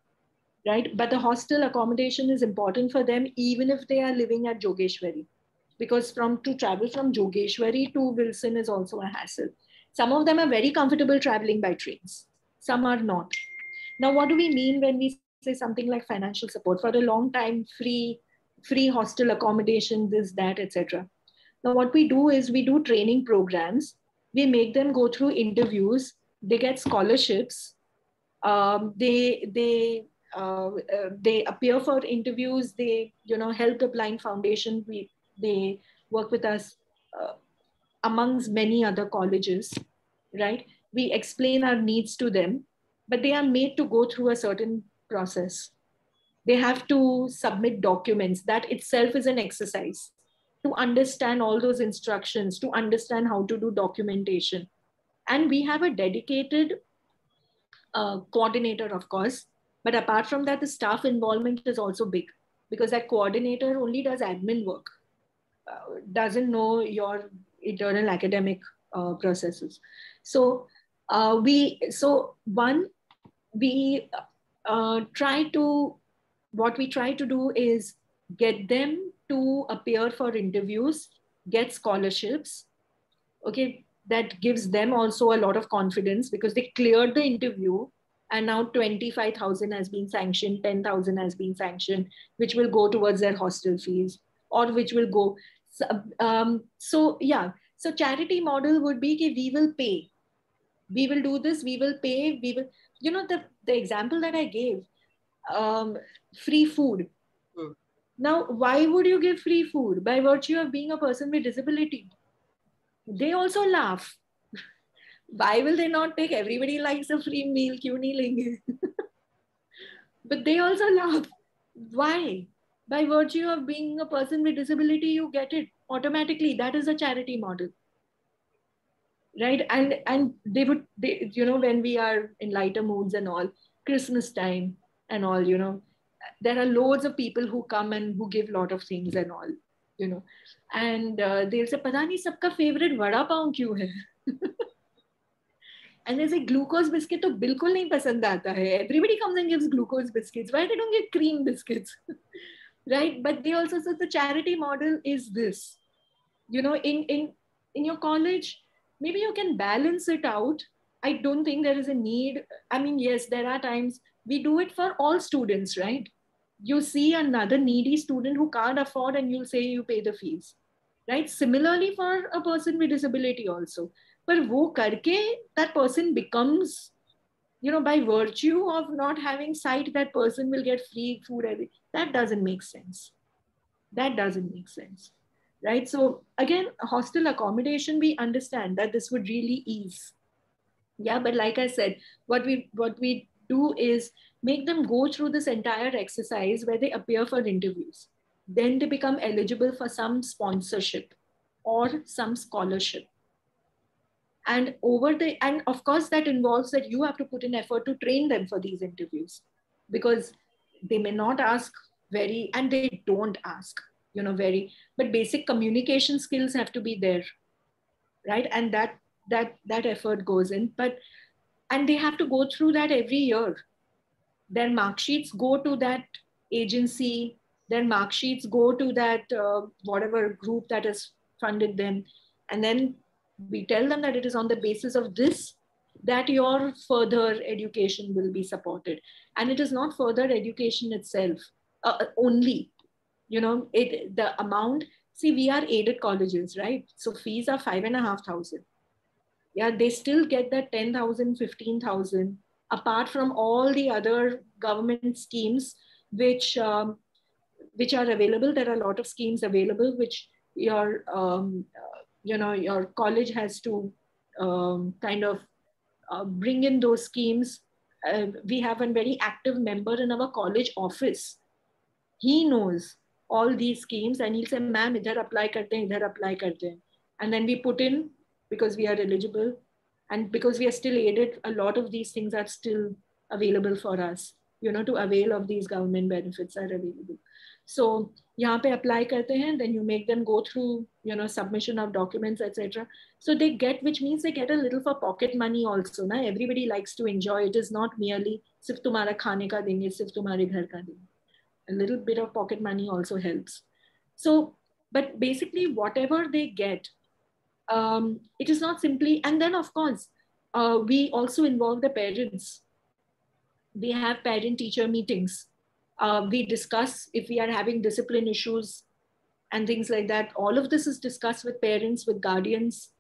right? But the hostel accommodation is important for them, even if they are living at Jogeshwari, because to travel from Jogeshwari to Wilson is also a hassle. Some of them are very comfortable traveling by trains. Some are not. Now, what do we mean when we say something like financial support? For a long time, free hostel accommodation, this, that, etc. Now, what we do is we do training programs. We make them go through interviews. They get scholarships. They appear for interviews. They help the Blind Foundation. They work with us amongst many other colleges, right? We explain our needs to them, but they are made to go through a certain process. They have to submit documents. That itself is an exercise to understand all those instructions, to understand how to do documentation. And we have a dedicated coordinator, of course. But apart from that, the staff involvement is also big, because that coordinator only does admin work, doesn't know your internal academic processes. So we try to do is get them to appear for interviews, get scholarships. Okay, that gives them also a lot of confidence, because they cleared the interview, and now 25,000 has been sanctioned, 10,000 has been sanctioned, which will go towards their hostel fees, or which will go. So charity model would be that we will pay. We will do this, we will pay, we will, the example that I gave, free food. Now, why would you give free food? By virtue of being a person with disability. They also laugh. Why will they not take? Everybody likes a free meal, kyun nahi lenge? But they also laugh. Why? By virtue of being a person with disability, you get it automatically. That is a charity model, right? And they when we are in lighter moods and all, Christmas time and all, there are loads of people who come and who give lot of things and all, and they'll say, "Pata nahi sabka favorite vada pav kyun hai?" And there's a glucose biscuit to bilkul nahi pasand aata hai. Everybody comes and gives glucose biscuits. Why they don't get cream biscuits? Right? But they also said the charity model is this. In your college, maybe you can balance it out. I don't think there is a need. I mean, yes, there are times we do it for all students, right? You see another needy student who can't afford, and you'll say you pay the fees, right? Similarly for a person with disability also. But wo karke, that person becomes, by virtue of not having sight, that person will get free food. That doesn't make sense. That doesn't make sense, right? So again, hostel accommodation, we understand that this would really ease. Yeah, but like I said, what we do is make them go through this entire exercise where they appear for interviews. then they become eligible for some sponsorship or some scholarship. And and of course that involves that you have to put in effort to train them for these interviews, because they may not ask and they don't ask, but basic communication skills have to be there, right? And that effort goes in, and they have to go through that every year. Their mark sheets go to that agency, their mark sheets go to that whatever group that has funded them. And then we tell them that it is on the basis of this that your further education will be supported. And it is not further education itself only, the amount, see, we are aided colleges, right? So fees are 5,500. Yeah, they still get that 10,000, 15,000, apart from all the other government schemes which are available. There are a lot of schemes available which your college has to bring in those schemes. We have a very active member in our college office. He knows all these schemes and he'll say, ma'am, idhar apply karte hain, idhar apply karte hain. And then we put in, because we are eligible and because we are still aided, a lot of these things are still available for us, to avail of these government benefits are available. So yahan pe apply karte hain, then you make them go through, submission of documents, etc. So they get, which means they get a little for pocket money also. Na? Everybody likes to enjoy. It is not merely sirf tumhara khane ka denge, sirf tumhare ghar ka denge. A little bit of pocket money also helps. So, but basically whatever they get, it is not simply, and then of course, we also involve the parents. We have parent-teacher meetings. We discuss if we are having discipline issues and things like that. All of this is discussed with parents, with guardians,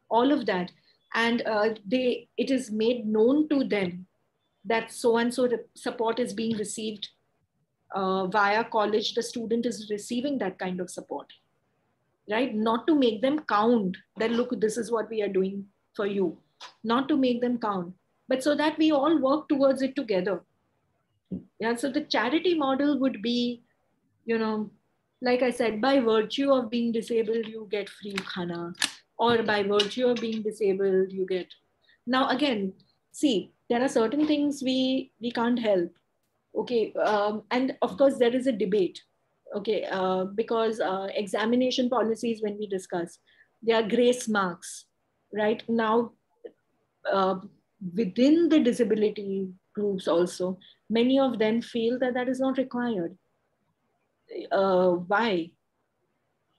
all of that. And it is made known to them that so-and-so support is being received via college. The student is receiving that kind of support, right? Not to make them count that, look, this is what we are doing for you. Not to make them count, but so that we all work towards it together. Yeah, so the charity model would be, like I said, by virtue of being disabled, you get free khana, or by virtue of being disabled, you get. Now, again, see, there are certain things we can't help. Okay, and of course, there is a debate. Okay, because examination policies, when we discuss, there are grace marks, right? Now, within the disability groups also, many of them feel that that is not required. Why?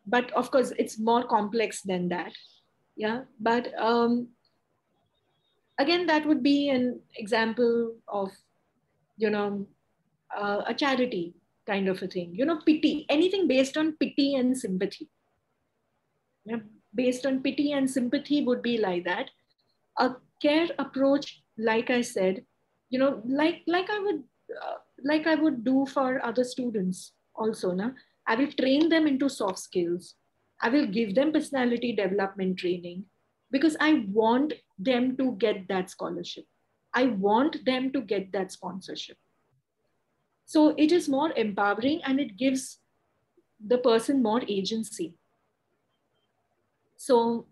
But of course, it's more complex than that. Yeah, but again, that would be an example of, a charity kind of a thing. Pity, anything based on pity and sympathy. Yeah, based on pity and sympathy would be like that. A care approach, like I said, like I would do for other students also. Na? I will train them into soft skills. I will give them personality development training, because I want them to get that scholarship. I want them to get that sponsorship. So it is more empowering and it gives the person more agency. So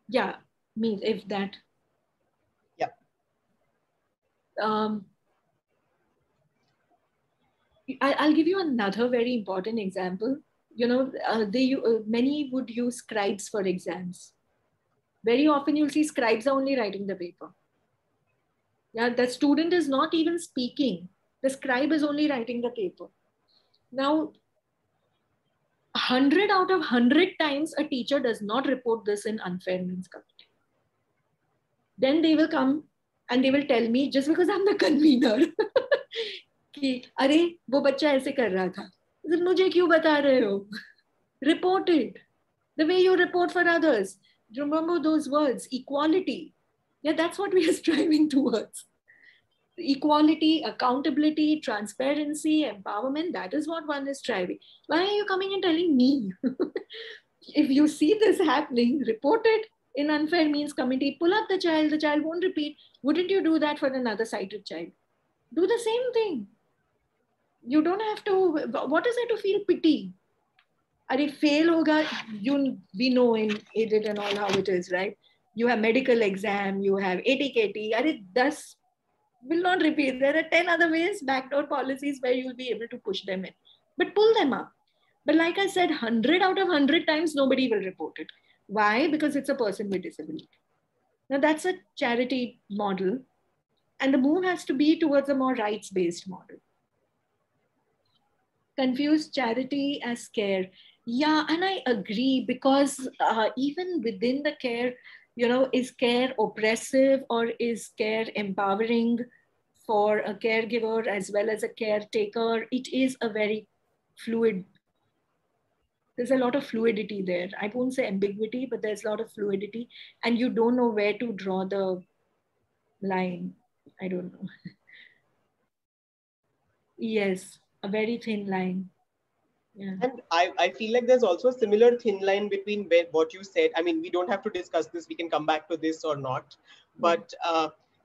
yeah, means if that. Yeah. I'll give you another very important example. Many would use scribes for exams. Very often you'll see scribes are only writing the paper. Yeah, the student is not even speaking. The scribe is only writing the paper. Now, 100 out of 100 times a teacher does not report this in unfair means committee. Then they will come and they will tell me, just because I'm the convener, कि अरे वो बच्चा ऐसे कर रहा था, मुझे क्यों बता रहे हो? Report it the way you report for others. Remember those words, equality. Yeah, that's what we are striving towards. Equality, accountability, transparency, empowerment, that is what one is striving. Why are you coming and telling me? If you see this happening, report it in unfair means committee, pull up the child won't repeat. Wouldn't you do that for another sighted child? Do the same thing. You don't have to, what is it to feel pity? Are fail hoga, we know in aided and all how it is, right? You have medical exam, you have ATKT, thus will not repeat. There are 10 other ways, backdoor policies where you'll be able to push them in, but pull them up. But like I said, 100 out of 100 times, nobody will report it. Why? Because it's a person with disability. Now that's a charity model. And the move has to be towards a more rights-based model. Confuse charity as care. Yeah, and I agree, because even within the care, is care oppressive or is care empowering for a caregiver as well as a caretaker? It is a very fluid, there's a lot of fluidity there. I won't say ambiguity, but there's a lot of fluidity, and you don't know where to draw the line. I don't know. Yes, a very thin line. Yeah. And I feel like there's also a similar thin line between what you said. I mean, we don't have to discuss this. We can come back to this or not. But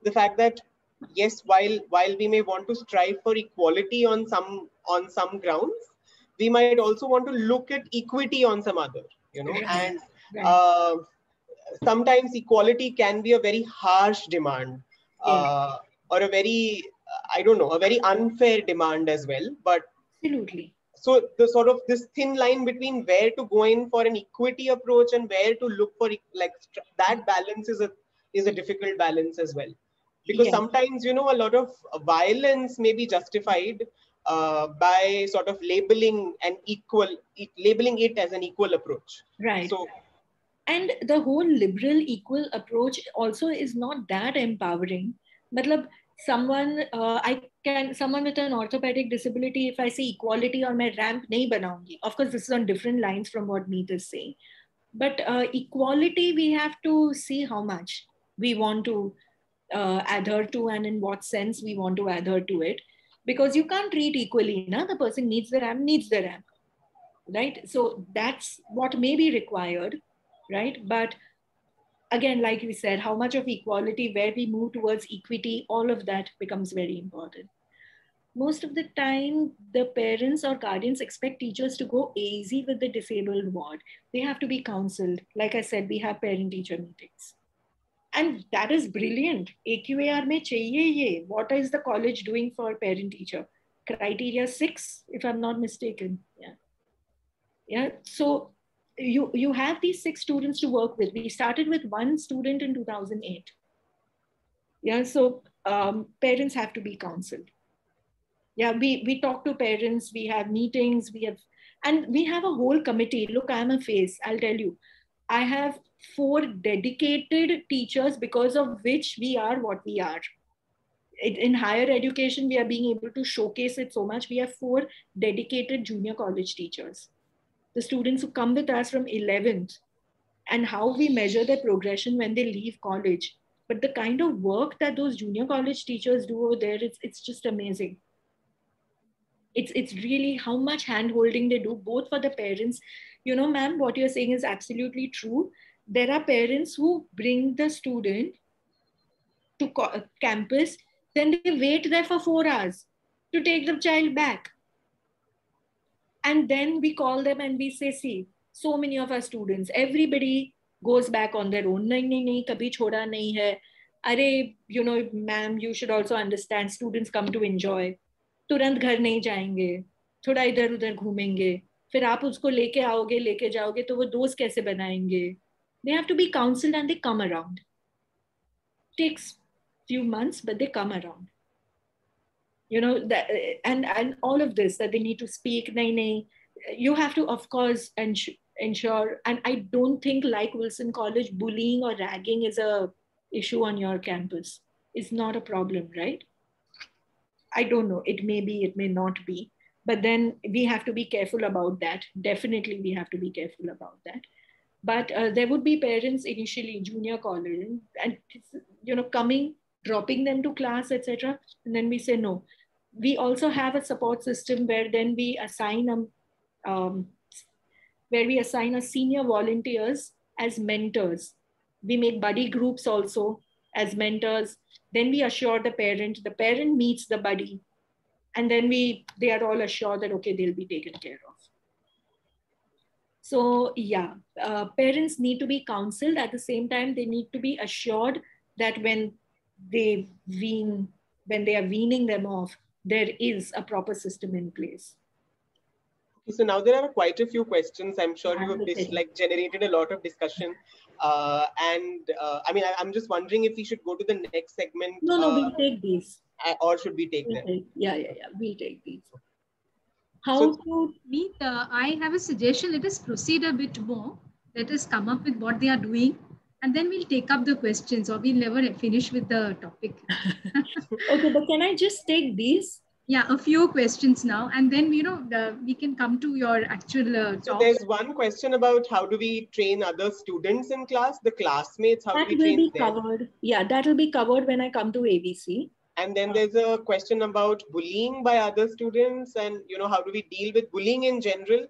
the fact that, yes, while we may want to strive for equality on some grounds, we might also want to look at equity on some other, Right. and sometimes equality can be a very harsh demand, or a very, I don't know, a very unfair demand as well. But absolutely. So the sort of this thin line between where to go in for an equity approach and where to look for that balance is a difficult balance as well, because sometimes a lot of violence may be justified by sort of labeling it as an equal approch. Right. So, and the whole liberal equal approach also is not that empowering. Matlab, someone with an orthopedic disability, if I say equality on my ramp, nahi banaungi. Of course, this is on different lines from what Meet is saying. But equality, we have to see how much we want to adhere to and in what sense we want to adhere to it. Because you can't treat equally. Na? The person needs the ramp, right? So that's what may be required, right? But again, like we said, how much of equality, where we move towards equity, all of that becomes very important. Most of the time, the parents or guardians expect teachers to go easy with the disabled ward. They have to be counseled. Like I said, we have parent-teacher meetings. And that is brilliant. AQAR mein chahiye ye. What is the college doing for parent-teacher? Criteria 6, if I'm not mistaken. Yeah. So you have these 6 students to work with. We started with 1 student in 2008. Yeah. So parents have to be counseled. Yeah, we talk to parents, we have meetings, and we have a whole committee. Look, I'm a face, I'll tell you. I have 4 dedicated teachers because of which we are what we are. In higher education, we are being able to showcase it so much. We have 4 dedicated junior college teachers. The students who come with us from 11th, and how we measure their progression when they leave college. But the kind of work that those junior college teachers do over there, it's just amazing. It's really how much hand-holding they do, both for the parents. Ma'am, what you're saying is absolutely true. There are parents who bring the student to campus, then they wait there for 4 hours to take the child back. And then we call them and we say, see, so many of our students, everybody goes back on their own. Nahi, kabhi choda nahi hai. Are, ma'am, you should also understand, students come to enjoy. तुरंत घर नहीं जाएंगे, थोड़ा इधर उधर घूमेंगे, फिर आप उसको लेके आओगे, लेके जाओगे, तो वो दोस्त कैसे बनाएंगे? They have to be counseled and they come around. Takes few months, but they come around. That, and all of this, that they need to speak. Nahi. You have to, of course, ensure. And I don't think, like Wilson College, bullying or ragging is a issue on your campus. It's not a problem, right? I don't know. It may be, it may not be. But then we have to be careful about that. Definitely, we have to be careful about that. But there would be parents initially, junior college, and coming, dropping them to class, etc. And then we say no. We also have a support system where then we assign a senior volunteers as mentors. We make buddy groups also as mentors. Then we assure the parent meets the buddy. And then they are all assured that, okay, they'll be taken care of. So yeah, parents need to be counseled. At the same time, they need to be assured that when they are weaning them off, there is a proper system in place. Okay, so now there are quite a few questions. I'm sure you have generated a lot of discussion. I mean, I'm just wondering if we should go to the next segment. No, we'll take these. Or should we take them? Yeah. We'll take these. I have a suggestion. Let us proceed a bit more. Let us come up with what they are doing, and then we'll take up the questions, or we'll never finish with the topic. Okay, but can I just take these? Yeah, a few questions now, and then we can come to your actual talk. So there's one question about how do we train other students in class, the classmates, how do we train them? Covered. Yeah, that will be covered when I come to ABC. And then there's a question about bullying by other students, and how do we deal with bullying in general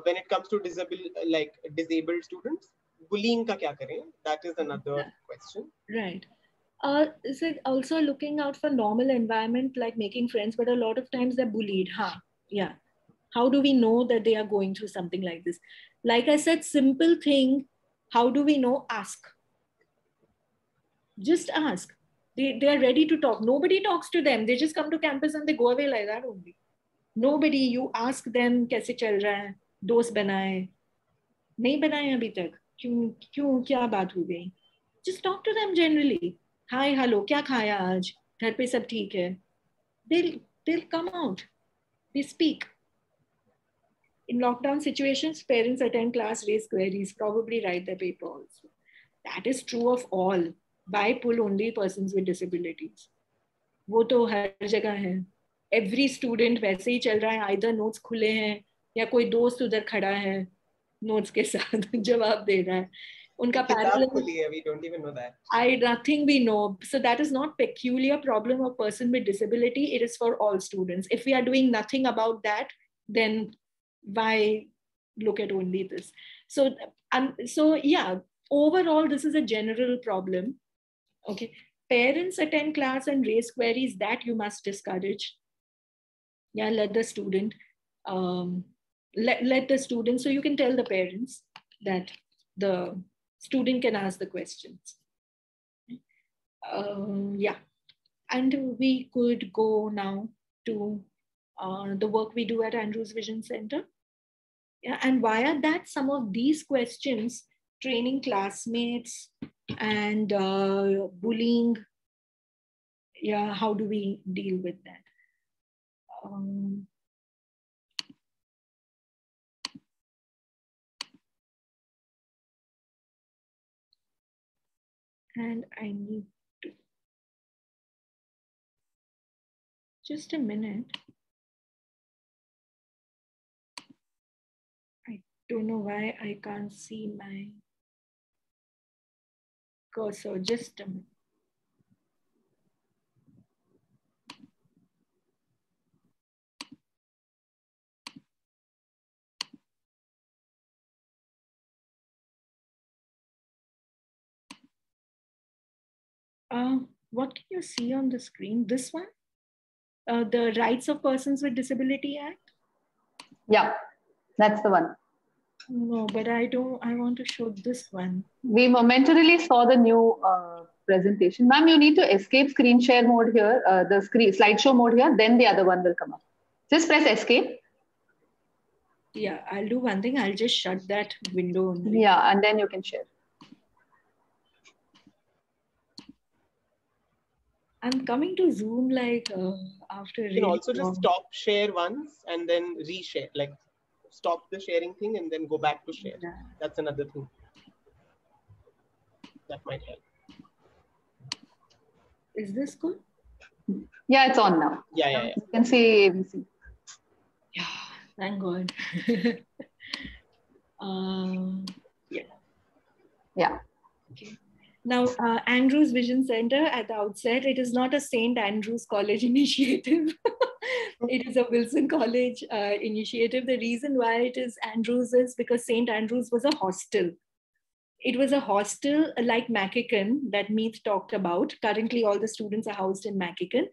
when it comes to disabled students? Bullying ka kya kare? That is another question. Right. Is it also looking out for normal environment like making friends, but a lot of times they're bullied. Yeah. How do we know that they are going through something like this? Like I said, simple thing. How do we know? Ask. Just ask. They are ready to talk. Nobody talks to them. They just come to campus and they go away like that only. Nobody, you ask them, kaise chal raha hai? Dost banaye? Nahi banaye abhi tak. Kyun, kya baat ho gayi? Just talk to them generally. Hi, hello, kya khaya aaj? Ghar pe sab theek hai? They'll come out. They speak. In lockdown situations, parents attend class, raise queries, probably write their paper also. That is true of all. By pull only persons with disabilities. वो तो हर जगह है. Every student वैसे ही चल रहा है. Either notes खुले हैं या कोई दोस्त उधर खड़ा है notes के साथ जवाब दे रहा है. उनका parallel. We don't even know that. Nothing we know. So that is not peculiar problem of person with disability. It is for all students. If we are doing nothing about that, then why look at only this? So yeah, overall, this is a general problem. Okay, parents attend class and raise queries, that you must discourage. Yeah, let the student, let the student, so you can tell the parents that the student can ask the questions. Yeah, and we could go now to the work we do at Andrews Vision Center. Yeah, and via that, some of these questions, training classmates, and bullying, yeah, how do we deal with that? And I need to, just a minute. I don't know why I can't see my cursor, just a minute. What can you see on the screen? This one? The Rights of Persons with Disability Act? Yeah, that's the one. No, but I want to show this one. We momentarily saw the new presentation. Ma'am, you need to escape screen share mode here, the slideshow mode here, then the other one will come up. Just press escape. Yeah, I'll do one thing. I'll just shut that window only. Yeah, and then you can share. I'm coming to Zoom like after. You can also just stop share once and then reshare, like stop the sharing thing and then go back to share. Yeah. That's another thing. That might help. Is this good? Yeah, it's on now. Yeah. You can see ABC. Yeah, thank God. Yeah. Okay. Now, Andrews Vision Center, at the outset, it is not a St. Andrews College initiative. It is a Wilson College initiative. The reason why it is Andrews is because St. Andrews was a hostel. It was a hostel like Mackican that Meath talked about. Currently, all the students are housed in Mackican.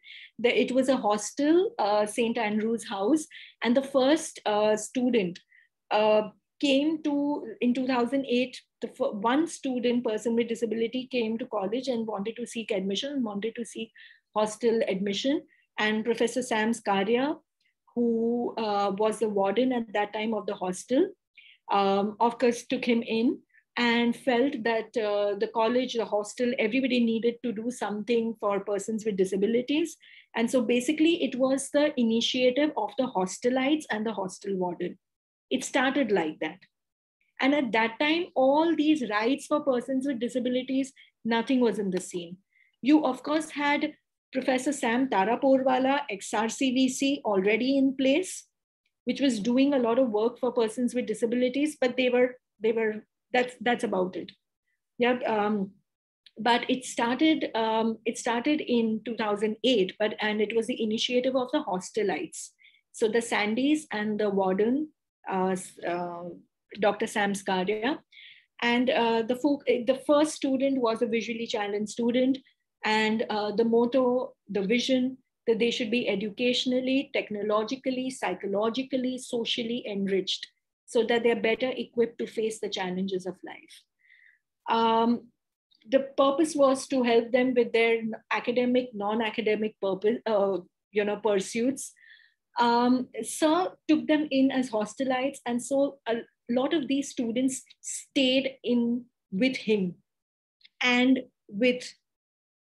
It was a hostel, St. Andrew's House, and the first student came to, in 2008, one student, person with disability, came to college and wanted to seek admission, wanted to seek hostel admission. And Professor Sam Skaria, who was the warden at that time of the hostel, of course, took him in and felt that the college, the hostel, everybody needed to do something for persons with disabilities. And so basically it was the initiative of the hostelites and the hostel warden. It started like that. And at that time, all these rights for persons with disabilities, nothing was in the scene. You, of course, had Professor Sam Taraporwala, XRCVC, already in place, which was doing a lot of work for persons with disabilities, but that's about it. Yeah, but it started in 2008, and it was the initiative of the hostelites. So the Sandys and the warden, Dr. Sam Skaria, and the first student was a visually challenged student, and the motto, the vision, that they should be educationally, technologically, psychologically, socially enriched, so that they're better equipped to face the challenges of life. The purpose was to help them with their academic, non-academic pursuits. Sir took them in as hostelites, and so a lot of these students stayed in with him and with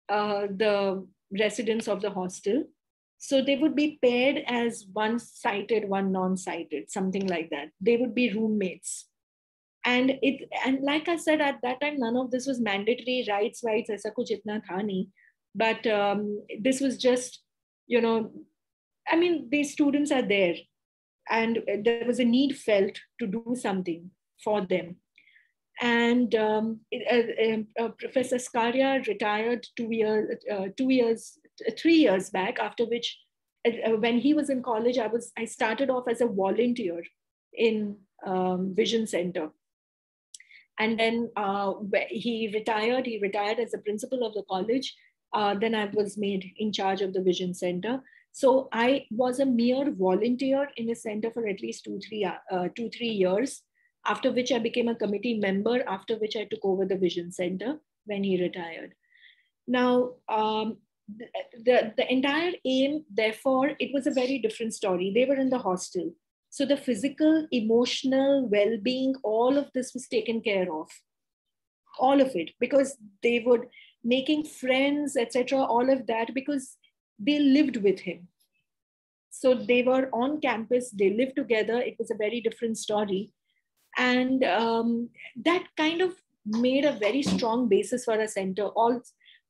the residents of the hostel. So they would be paired as one sighted, one non-sighted, something like that. They would be roommates. And like I said, at that time, none of this was mandatory rights, aisa kuch itna tha nahi. But this was just, I mean, these students are there, and there was a need felt to do something for them. And Professor Skaria retired 3 years back, after which, when he was in college, I started off as a volunteer in Vision Center. And then he retired as a principal of the college. Then I was made in charge of the Vision Center. So I was a mere volunteer in a center for at least 2-3 years, after which I became a committee member, after which I took over the Vision Center when he retired. Now, the entire aim, therefore, it was a very different story. They were in the hostel. So the physical, emotional well-being, all of this was taken care of. All of it, because they would making friends, etc., all of that, because they lived with him. So they were on campus, they lived together. It was a very different story. And that kind of made a very strong basis for a center.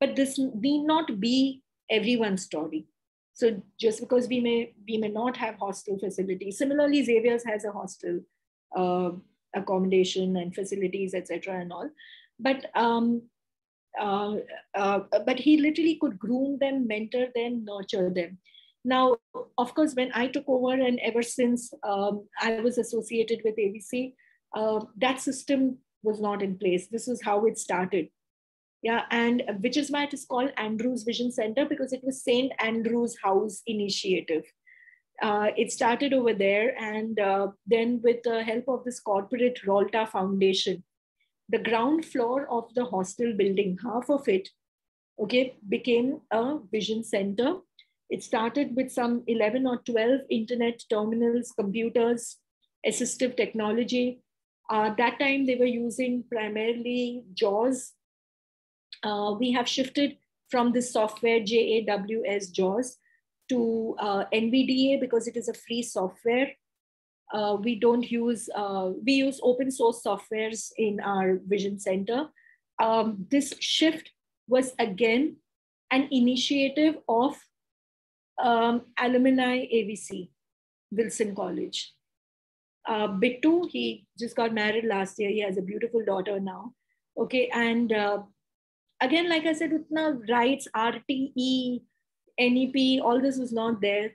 But this need not be everyone's story. So just because we may not have hostel facilities. Similarly, Xavier's has a hostel accommodation and facilities, etc. and all. But he literally could groom them, mentor them, nurture them. Now, of course, when I took over, and ever since I was associated with AVC, that system was not in place. This was how it started. Yeah, and which is why it is called Andrews Vision Center, because it was St. Andrew's House initiative. It started over there, and then with the help of this corporate Rolta Foundation, the ground floor of the hostel building, half of it, became a vision center. It started with some 11 or 12 internet terminals, computers, assistive technology. That time they were using primarily JAWS. We have shifted from this software JAWS JAWS to NVDA, because it is a free software. We don't use, we use open source softwares in our Vision Center. This shift was again an initiative of alumni AVC, Wilson College. Bittu, he just got married last year. He has a beautiful daughter now. Okay, and again, like I said, utna rights, RTE, NEP, all this was not there.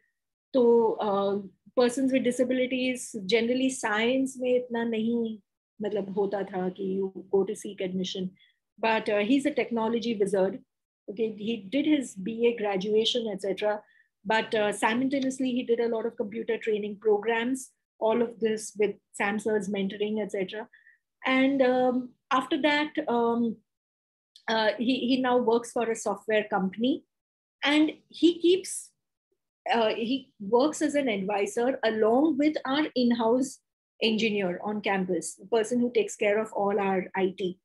So persons with disabilities, generally science mein itna nahi matlab hota tha ki you go to seek admission. But he's a technology wizard. Okay, he did his BA graduation, etc. But simultaneously, he did a lot of computer training programs, all of this with SAMSA's mentoring, etc. And after that, he now works for a software company, and he works as an advisor along with our in-house engineer on campus, the person who takes care of all our IT.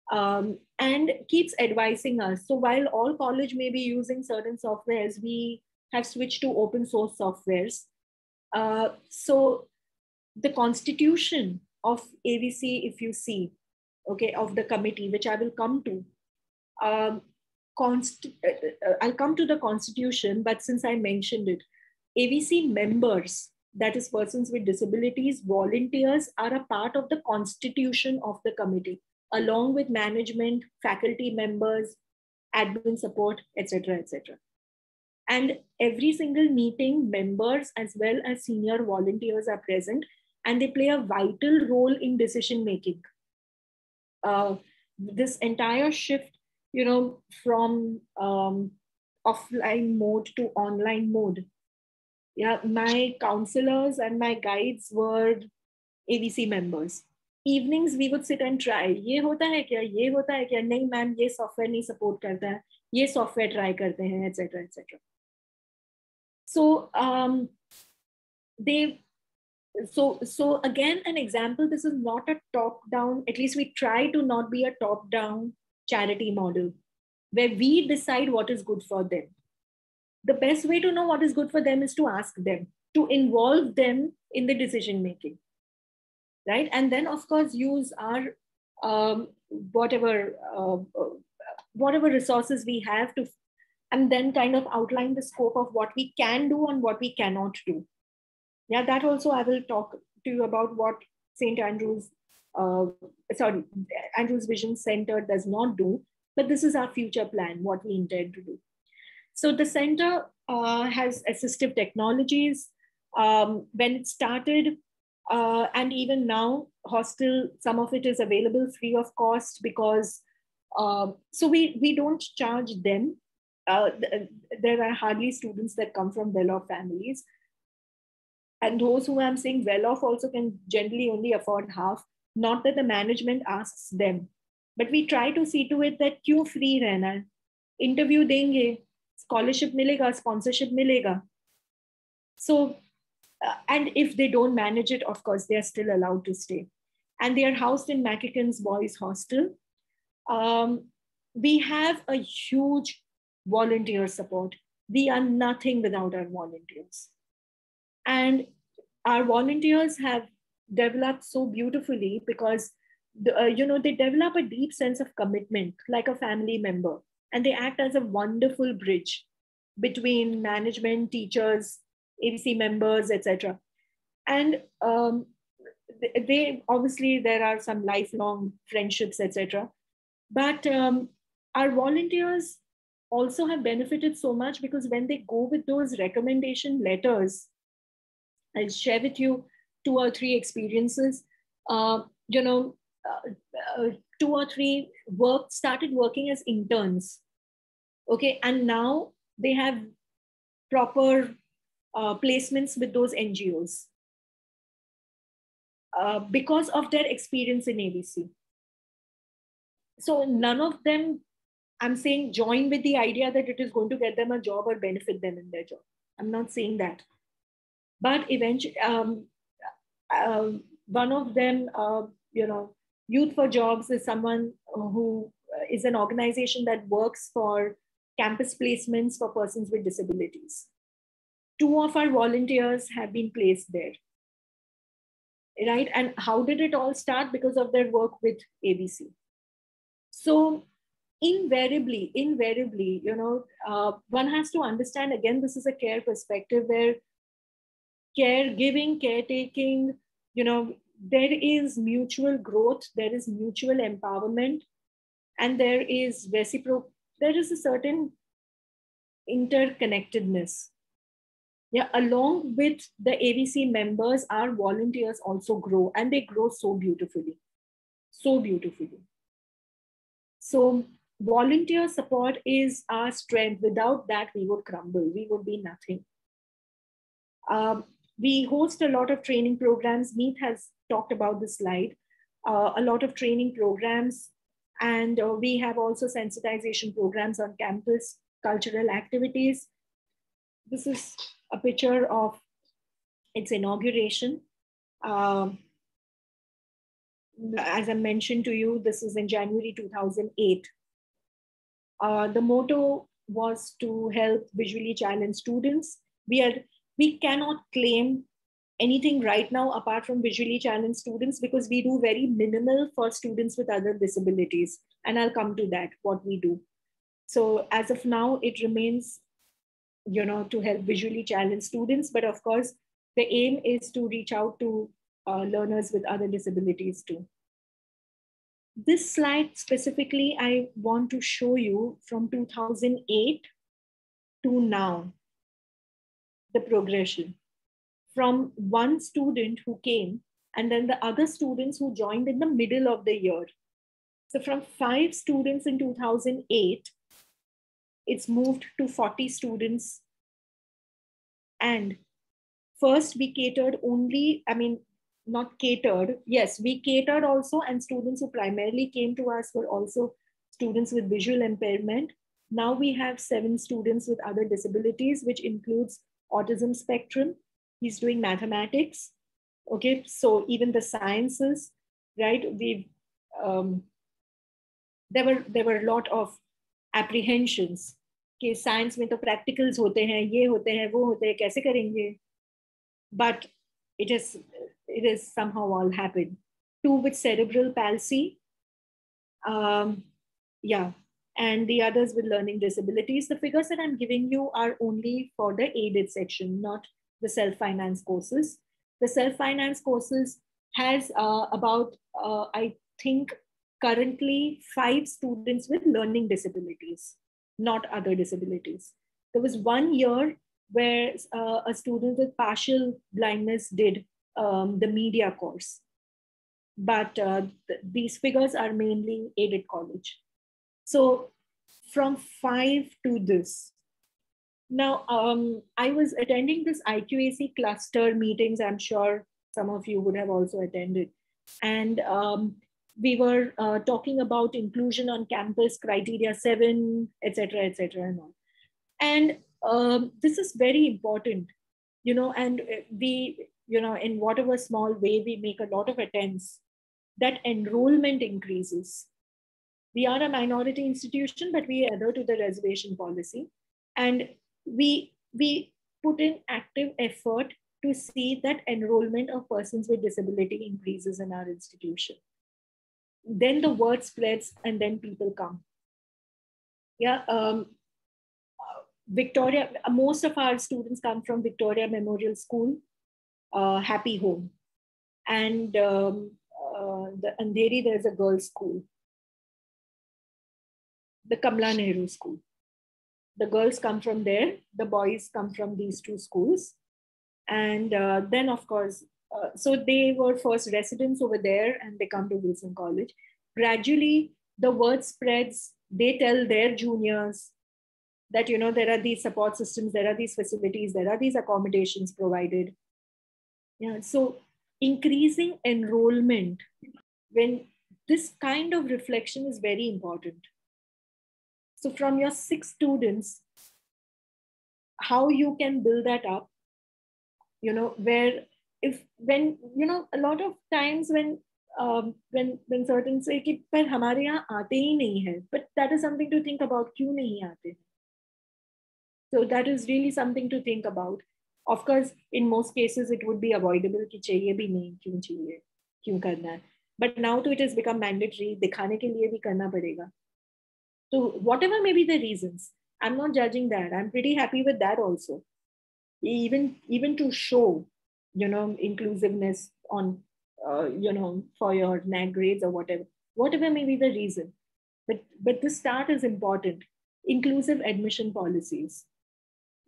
And keeps advising us. So while all college may be using certain softwares, we have switched to open source softwares. So the constitution of AVC, if you see, okay, of the committee, which I will come to, I'll come to the constitution, but since I mentioned it, AVC members, that is persons with disabilities, volunteers, are a part of the constitution of the committee, along with management, faculty members, admin support, etc., etc. And every single meeting, members as well as senior volunteers are present, and they play a vital role in decision making. This entire shift, from offline mode to online mode. Yeah, my counselors and my guides were AVC members. Evenings we would sit and try. ये होता है क्या? ये होता है क्या? नहीं ma'am, ये सॉफ्टवेयर नहीं सपोर्ट करता है. ये सॉफ्टवेयर ट्राई करते हैं, etc., etc. So so again, an example. This is not a top-down. At least we try to not be a top-down charity model where we decide what is good for them. The best way to know what is good for them is to ask them, to involve them in the decision making. Right? And then, of course, use our whatever resources we have to, and then kind of outline the scope of what we can do and what we cannot do. Yeah, that also I will talk to you about what St. Andrew's, Andrew's Vision Center does not do, but this is our future plan, what we intend to do. So the center has assistive technologies. When it started, and even now, hostel, some of it is available free of cost because, so we don't charge them. There are hardly students that come from well-off families. And those who I'm saying well-off also can generally only afford half. Not that the management asks them, but we try to see to it that क्यों free रहना है? Interview देंगे, scholarship मिलेगा, sponsorship मिलेगा. So, and if they don't manage it, of course, they are still allowed to stay. And they are housed in Mackigan's Boys Hostel. We have a huge volunteer support. We are nothing without our volunteers. And our volunteers have developed so beautifully because, they develop a deep sense of commitment, like a family member. And they act as a wonderful bridge between management, teachers, AVC members, etc. And they obviously, there are some lifelong friendships, etc. But our volunteers also have benefited so much because when they go with those recommendation letters, I'll share with you 2 or 3 experiences. 2 or 3 started working as interns. Okay, and now they have proper placements with those NGOs because of their experience in AVC. So none of them, I'm saying, join with the idea that it is going to get them a job or benefit them in their job. I'm not saying that. But eventually, one of them, Youth for Jobs is someone who is an organization that works for campus placements for persons with disabilities. 2 of our volunteers have been placed there. Right? And how did it all start? Because of their work with AVC. So invariably, one has to understand, again, this is a care perspective where caregiving, caretaking, there is mutual growth, there is mutual empowerment, and there is a certain interconnectedness. Yeah, along with the AVC members, our volunteers also grow, and they grow so beautifully. so beautifully. So volunteer support is our strength. Without that, we would crumble. We would be nothing. We host a lot of training programs. Meet has talked about this slide. A lot of training programs. And we have also sensitization programs on campus, cultural activities. This is a picture of its inauguration. As I mentioned to you, this is in January 2008. The motto was to help visually challenged students. We cannot claim anything right now apart from visually challenged students because we do very minimal for students with other disabilities. And I'll come to that, what we do. So as of now, it remains, to help visually challenged students. But of course, the aim is to reach out to learners with other disabilities too. This slide specifically, I want to show you from 2008 to now, the progression. From one student who came and then the other students who joined in the middle of the year. So from 5 students in 2008, it's moved to 40 students. And first we catered only, not catered, yes, we catered also, and students who primarily came to us were also students with visual impairment. Now we have 7 students with other disabilities, which includes autism spectrum. He's doing mathematics. Okay, so even the sciences, right? There were a lot of apprehensions. कि science में तो practicals होते हैं, ये होते हैं, वो होते हैं, कैसे करेंगे? But it is somehow all happened. 2 with cerebral palsy, and the others with learning disabilities. The figures that I'm giving you are only for the aided section, not the self-finance courses. The self-finance courses has about, I think, currently 5 students with learning disabilities, not other disabilities. There was 1 year where a student with partial blindness did the media course. But these figures are mainly aided college. So from 5 to this. Now, I was attending this IQAC cluster meetings. I'm sure some of you would have also attended. And we were talking about inclusion on campus, criteria 7, etc., and all. And this is very important, and we, in whatever small way, we make a lot of attempts that enrollment increases. We are a minority institution, but we adhere to the reservation policy. And we put in active effort to see that enrollment of persons with disability increases in our institution. Then the word spreads and then people come. Victoria, most of our students come from Victoria Memorial School, Happy Home. And the Andheri, there's a girls' school. The Kamla Nehru School. The girls come from there. The boys come from these 2 schools. And then, of course, so they were first residents over there and they come to Wilson College. Gradually, the word spreads. They tell their juniors that, there are these support systems, there are these facilities, there are these accommodations provided. So increasing enrollment, when this kind of reflection is very important. So from your 6 students, how you can build that up, where when a lot of times when certain say कि पर हमारे यहाँ आते ही नहीं है, but that is something to think about, क्यों नहीं आते? So that is really something to think about. Of course, in most cases, it would be avoidable कि चाहिए भी नहीं, क्यों चाहिए, क्यों करना है. But now it has become mandatory, दिखाने के लिए भी करना पड़ेगा. So whatever may be the reasons, I'm not judging that. I'm pretty happy with that also. Even to show, inclusiveness on, for your NAG grades or whatever may be the reason. But the start is important. Inclusive admission policies,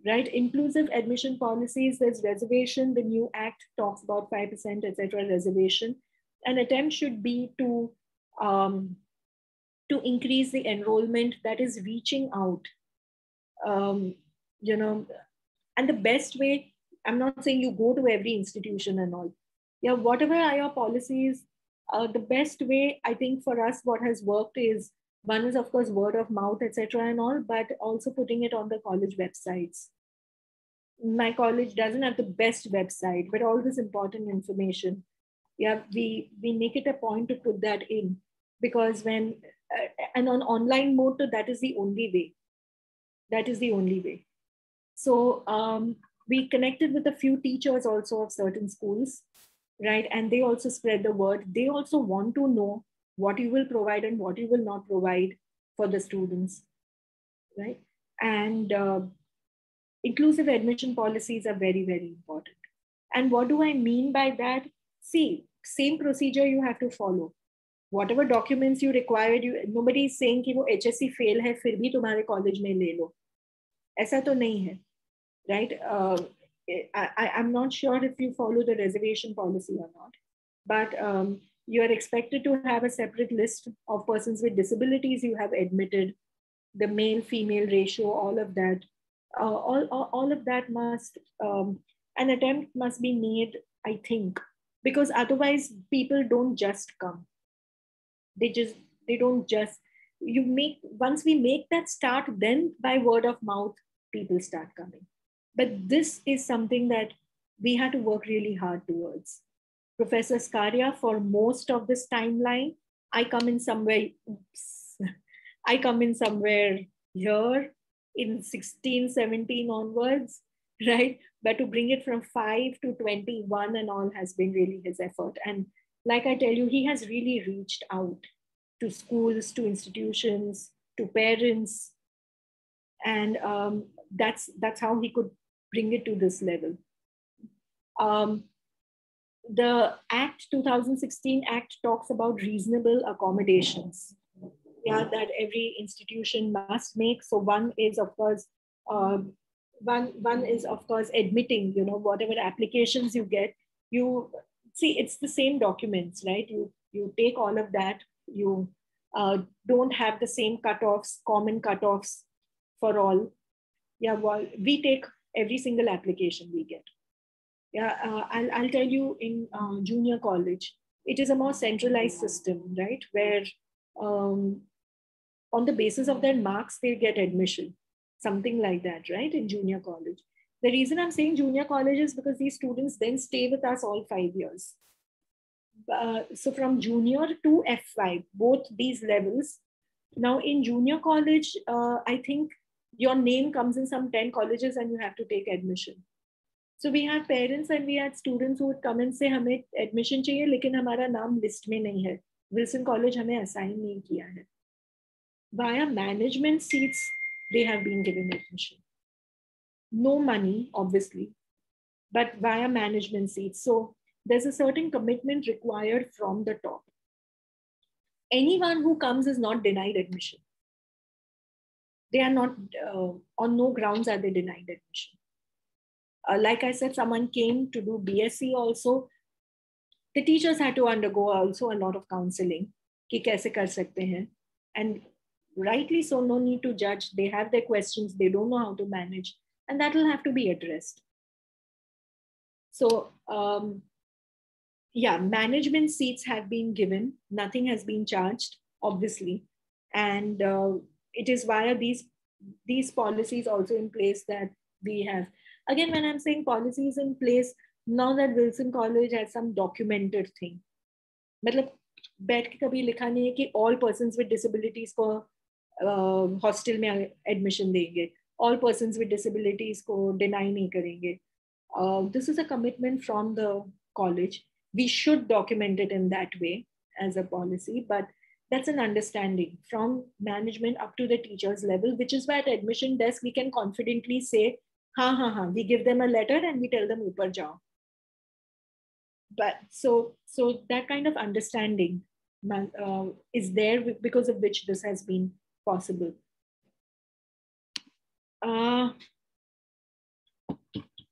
right? Inclusive admission policies, there's reservation. The new act talks about 5%, etc. reservation. An attempt should be to to increase the enrollment, that is reaching out, you know, and the best way, I'm not saying you go to every institution and all. Yeah, whatever are your policies, the best way, I think for us, what has worked is, one is of course word of mouth, etc. and all, but also putting it on the college websites. My college doesn't have the best website, but all this important information, yeah, we make it a point to put that in, because when, and on online mode, that is the only way. That is the only way. So we connected with a few teachers also of certain schools, right? And they also spread the word. They also want to know what you will provide and what you will not provide for the students, right? And inclusive admission policies are very, very important. And what do I mean by that? See, same procedure you have to follow. Whatever documents you required, nobody is saying कि वो HSC fail है फिर भी तुम्हारे college में ले लो. ऐसा तो नहीं है, right? I'm not sure if you follow the reservation policy or not, but you are expected to have a separate list of persons with disabilities you have admitted, the male-female ratio, all of that. All of that must, an attempt must be made, I think, because otherwise people don't just come. They don't just, once we make that start, then by word of mouth, people start coming. But this is something that we had to work really hard towards. Professor Skaria, for most of this timeline, I come in somewhere here in 16, 17 onwards, right? But to bring it from 5 to 21 and all has been really his effort. And like I tell you, he has really reached out to schools, to institutions, to parents. And that's how he could bring it to this level. The Act 2016 Act talks about reasonable accommodations, yeah, that every institution must make. So one is of course admitting, you know, whatever applications you get, you see it's the same documents, right? You take all of that. You don't have the same cutoffs, common cutoffs for all. Yeah, well, we take every single application we get. Yeah, I'll tell you, in junior college, it is a more centralized system, right? Where on the basis of their marks, they get admission, something like that, right? In junior college. The reason I'm saying junior college is because these students then stay with us all 5 years. So from junior to F5, both these levels. Now in junior college, I think your name comes in some 10 colleges and you have to take admission. So we had parents and we had students who would come and say, हमें admission चाहिए, लेकिन हमारा नाम list में नहीं है. Wilson College हमें assign नहीं किया है. Via management seats, they have been given admission. No money, obviously, but via management seats. So there's a certain commitment required from the top. Anyone who comes is not denied admission. They are not, on no grounds are they denied admission. Like I said, someone came to do BSc also. The teachers had to undergo also a lot of counseling. कि कैसे कर सकते हैं? And rightly so, no need to judge. They have their questions. They don't know how to manage. And that will have to be addressed. So, yeah, management seats have been given. Nothing has been charged, obviously. And it is via these policies also in place that we have. Again, when I'm saying policies in place, now that Wilson College has some documented thing. मतलब बैठ के कभी लिखा नहीं है कि all persons with disabilities को hostel में admission देंगे, all persons with disabilities को deny नहीं करेंगे. This is a commitment from the college. We should document it in that way as a policy, but that's an understanding from management up to the teachers level, which is why at admission desk we can confidently say, we give them a letter and we tell them upar jao. But so that kind of understanding is there, because of which this has been possible.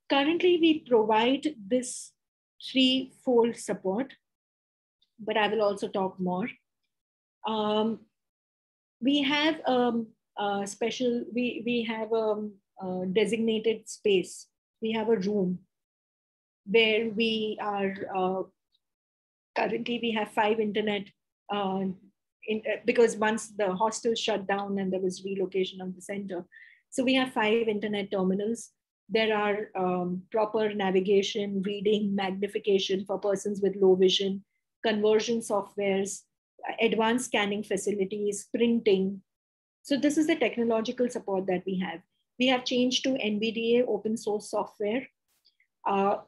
Currently, we provide this 3-fold support, but I will also talk more. We have special, we have a designated space. We have a room where we are, currently we have 5 internet, because once the hostel shut down and there was relocation of the center. So we have 5 internet terminals. There are proper navigation, reading, magnification for persons with low vision, conversion softwares, advanced scanning facilities, printing. So this is the technological support that we have. We have changed to NVDA open source software.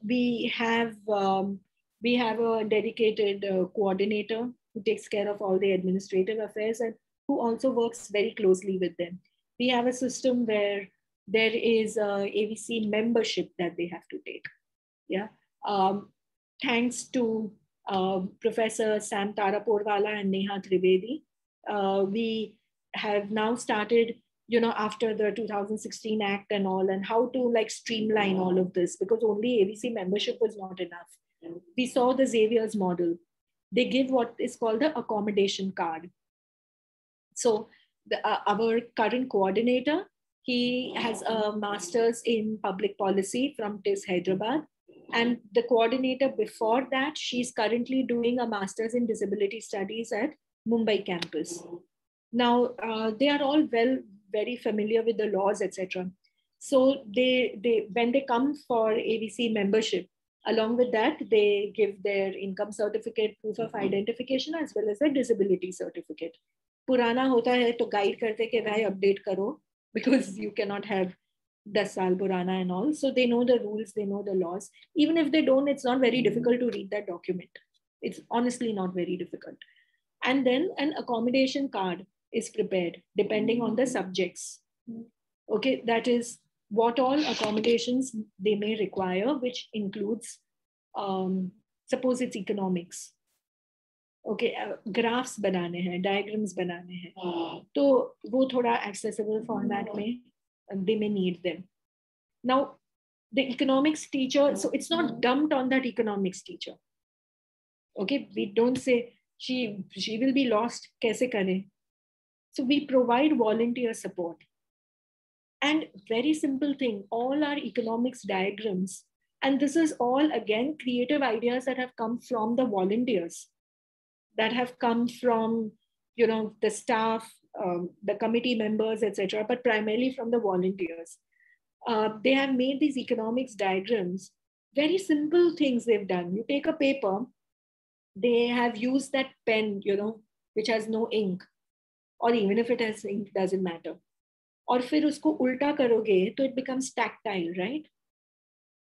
We have a dedicated coordinator who takes care of all the administrative affairs and who also works very closely with them. We have a system where there is a AVC membership that they have to take. Yeah. Thanks to Professor Sam Taraporwala and Neha Trivedi, we have now started, after the 2016 Act and all, and how to like streamline all of this, because only AVC membership was not enough. We saw the Xavier's model. They give what is called the accommodation card. So our current coordinator, he has a master's in public policy from TIS Hyderabad. And the coordinator before that, she's currently doing a master's in disability studies at Mumbai campus. Now, they are all very familiar with the laws, etc. So when they come for AVC membership, along with that, they give their income certificate, proof of identification, as well as a disability certificate. Purana hota hai to guide karte ke bhai update karo, because you cannot have 10 saal purana and all. So they know the rules, they know the laws. Even if they don't, it's not very difficult to read that document. It's honestly not very difficult. And then an accommodation card is prepared depending on the subjects. Okay, that is what all accommodations they may require, which includes, suppose it's economics. Okay, graphs banane hai, diagrams banane hai. So wo thoda accessible format mein, they may need them. Now, the economics teacher, so it's not dumped on that economics teacher. Okay, we don't say she will be lost, kaise kare. So we provide volunteer support. And very simple thing, all our economics diagrams, and this is all again creative ideas that have come from the volunteers, that have come from the staff, the committee members, etc., but primarily from the volunteers. They have made these economics diagrams, very simple things they've done. You take a paper, they have used that pen, which has no ink, or even if it has ink, doesn't matter. और फिर उसको उल्टा करोगे तो it becomes tactile, right?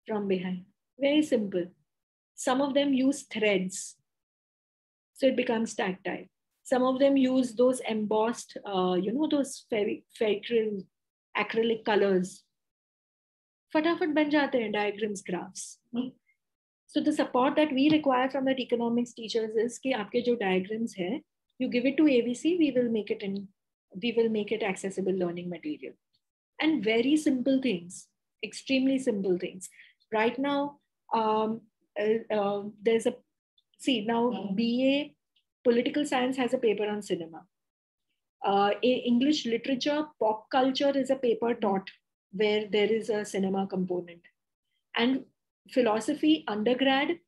From behind. Very simple. Some of them use threads, so it becomes tactile. Some of them use those embossed, those fairy acrylic colors. फटाफट बन जाते हैं diagrams, graphs. So the support that we require from that economics teachers is कि आपके जो diagrams है, you give it to AVC, we will make it accessible learning material. And very simple things, extremely simple things. Right now, there's now BA Political Science has a paper on cinema. English literature, pop culture is a paper taught where there is a cinema component. And philosophy undergrad,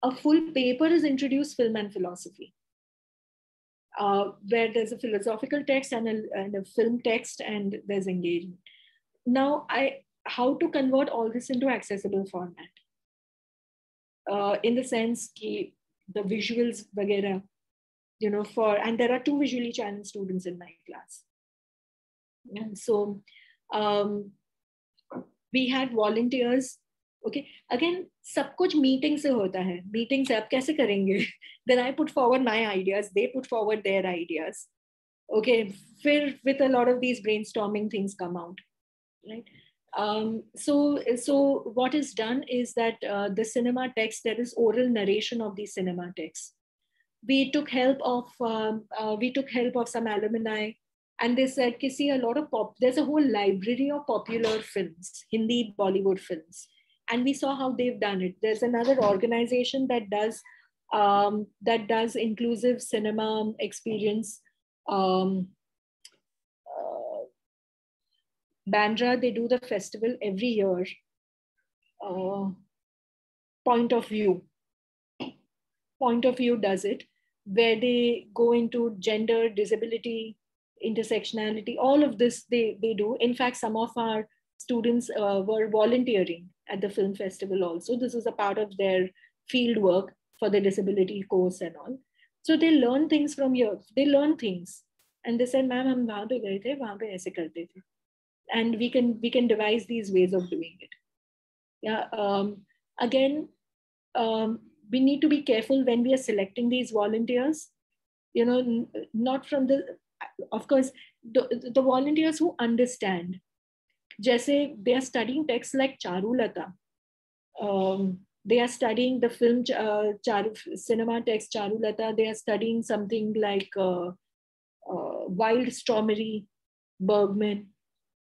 a full paper is introduced, film and philosophy. Where there's a philosophical text and a film text, and there's engagement. Now, how to convert all this into accessible format? In the sense that the visuals, vagera, and there are 2 visually challenged students in my class. And so we had volunteers. Okay, again, सब कुछ meeting से होता है. Meeting से आप कैसे करेंगे? Then I put forward my ideas, they put forward their ideas. Okay, with a lot of these brainstorming things come out, right? So what is done is that the cinema text, there is oral narration of the cinema text. We took help of some alumni, and they said, "Kisi a lot of there's a whole library of popular films, Hindi Bollywood films." And we saw how they've done it. There's another organization that does inclusive cinema experience Bandra, they do the festival every year. Point of View does it, where they go into gender, disability, intersectionality, all of this they do. In fact, some of our students were volunteering at the film festival also. This is a part of their field work for the disability course and all. So they learn things from here. They learn things. And they said, ma'am, hum wahan pe gaye the, wahan pe aise karte the. And we can devise these ways of doing it. Yeah. Again, we need to be careful when we are selecting these volunteers. You know, not from the, of course, the volunteers who understand. Jaise they are studying texts like Charulata. They are studying the film cinema text Charulata. They are studying something like Wild Strawberry, Bergman.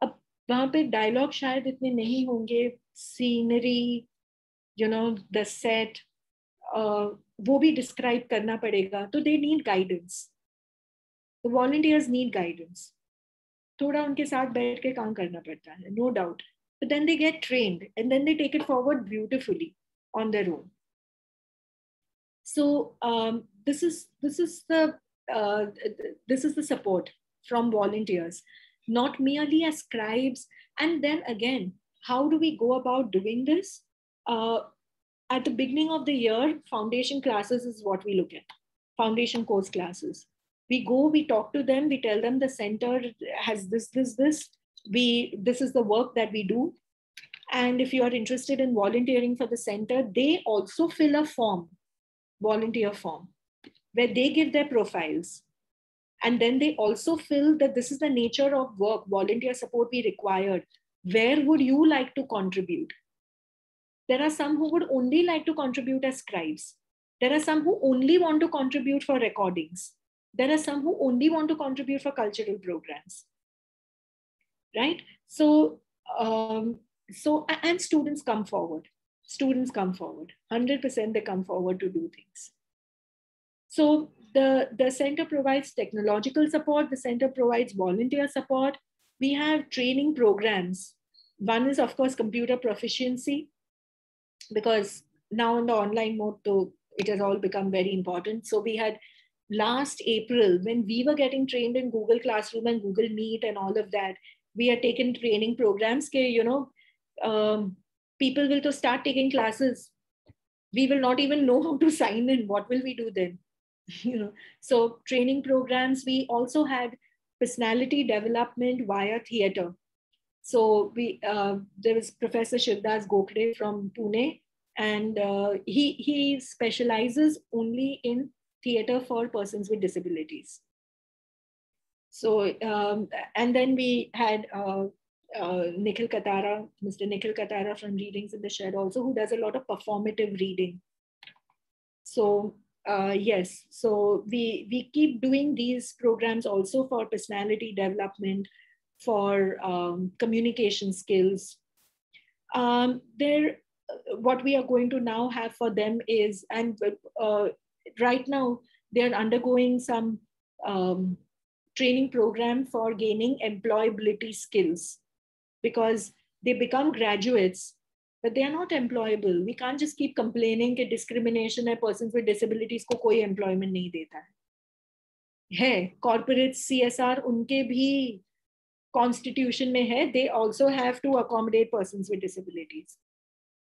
अब वहाँ पे dialogue शायद इतने नहीं होंगे, scenery, you know, the set, वो भी describe करना पड़ेगा. तो they need guidance. The volunteers need guidance. थोड़ा उनके साथ बैठ के काम करना पड़ता है, no doubt. But then they get trained and then they take it forward beautifully on their own. So this is the support from volunteers, not merely as scribes. And then again, how do we go about doing this? At the beginning of the year, foundation classes is what we look at. Foundation course classes. We go, we talk to them, we tell them the center has this. This is the work that we do. And if you are interested in volunteering for the center, they also fill a form, volunteer form, where they give their profiles. And then they also fill that this is the nature of work, volunteer support we required. Where would you like to contribute? There are some who would only like to contribute as scribes. There are some who only want to contribute for recordings. There are some who only want to contribute for cultural programs, right? So, and students come forward. Students come forward. 100% they come forward to do things. So the center provides technological support. The center provides volunteer support. We have training programs. One is, of course, computer proficiency, because now in the online mode, though, it has all become very important. So we had last April, when we were getting trained in Google Classroom and Google Meet and all of that, we had taken training programs. You know, people will to start taking classes. We will not even know how to sign in. What will we do then? You know, so training programs. We also had personality development via theater. So there was Professor Shivdas Gokhale from Pune, and he specializes only in theater for persons with disabilities. So, and then we had Nikhil Katara, Mr. Nikhil Katara from Readings in the Shed also, who does a lot of performative reading. So yes, so we keep doing these programs also for personality development, for communication skills. What we are going to now have for them is, and right now they're undergoing some training program for gaining employability skills, because they become graduates, but they are not employable. We can't just keep complaining that discrimination hai, persons with disabilities ko koi employment nahi deta hai. Corporate CSR unke bhi constitution mein hai, they also have to accommodate persons with disabilities.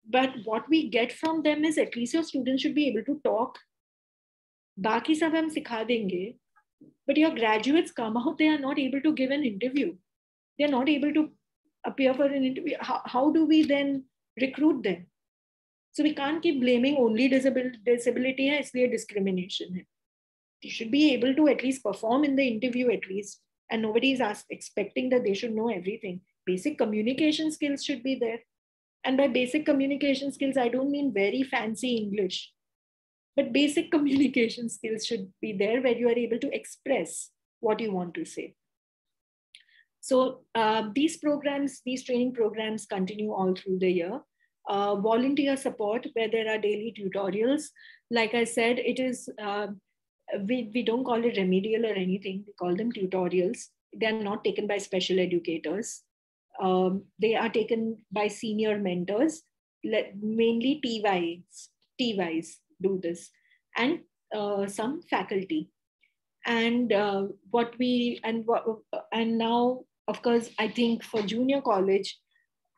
But what we get from them is at least your students should be able to talk. Baki sab hum sikha denge, but your graduates come out, they are not able to give an interview. They are not able to appear for an interview. How do we then recruit them? So we can't keep blaming only disability hai, isliye discrimination hai. They should be able to at least perform in the interview at least. And nobody is expecting that they should know everything. Basic communication skills should be there. And by basic communication skills, I don't mean very fancy English, but basic communication skills should be there where you are able to express what you want to say. So these programs, these training programs continue all through the year. Volunteer support, where there are daily tutorials. Like I said, it is we don't call it remedial or anything. We call them tutorials. They are not taken by special educators. They are taken by senior mentors, mainly TYs do this, and some faculty. And now, of course, I think for junior college,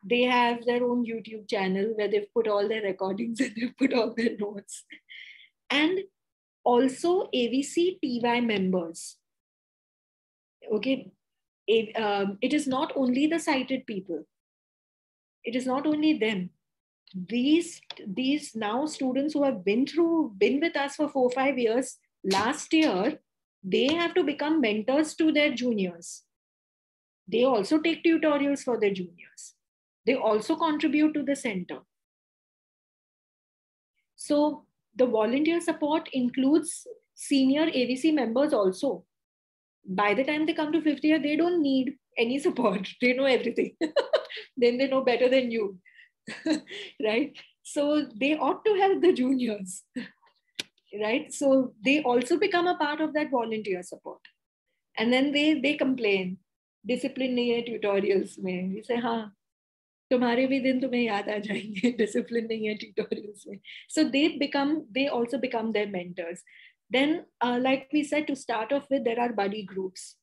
they have their own YouTube channel where they've put all their recordings and they've put all their notes. And also AVC TY members. Okay, it is not only the sighted people. It is not only them. These now students who have been with us for 4-5 years, last year, they have to become mentors to their juniors. They also take tutorials for their juniors. They also contribute to the center. So the volunteer support includes senior AVC members also. By the time they come to 5th year, they don't need any support. They know everything. Then they know better than you, right? So they ought to help the juniors, right? So they also become a part of that volunteer support. And then they complain, discipline nahi hai tutorials mein. We say, हाँ, तुम्हारे भी दिन तुम्हें याद आ जाएंगे, discipline nahi hai tutorials mein. So they also become their mentors. Then, like we said, to start off with, there are buddy groups.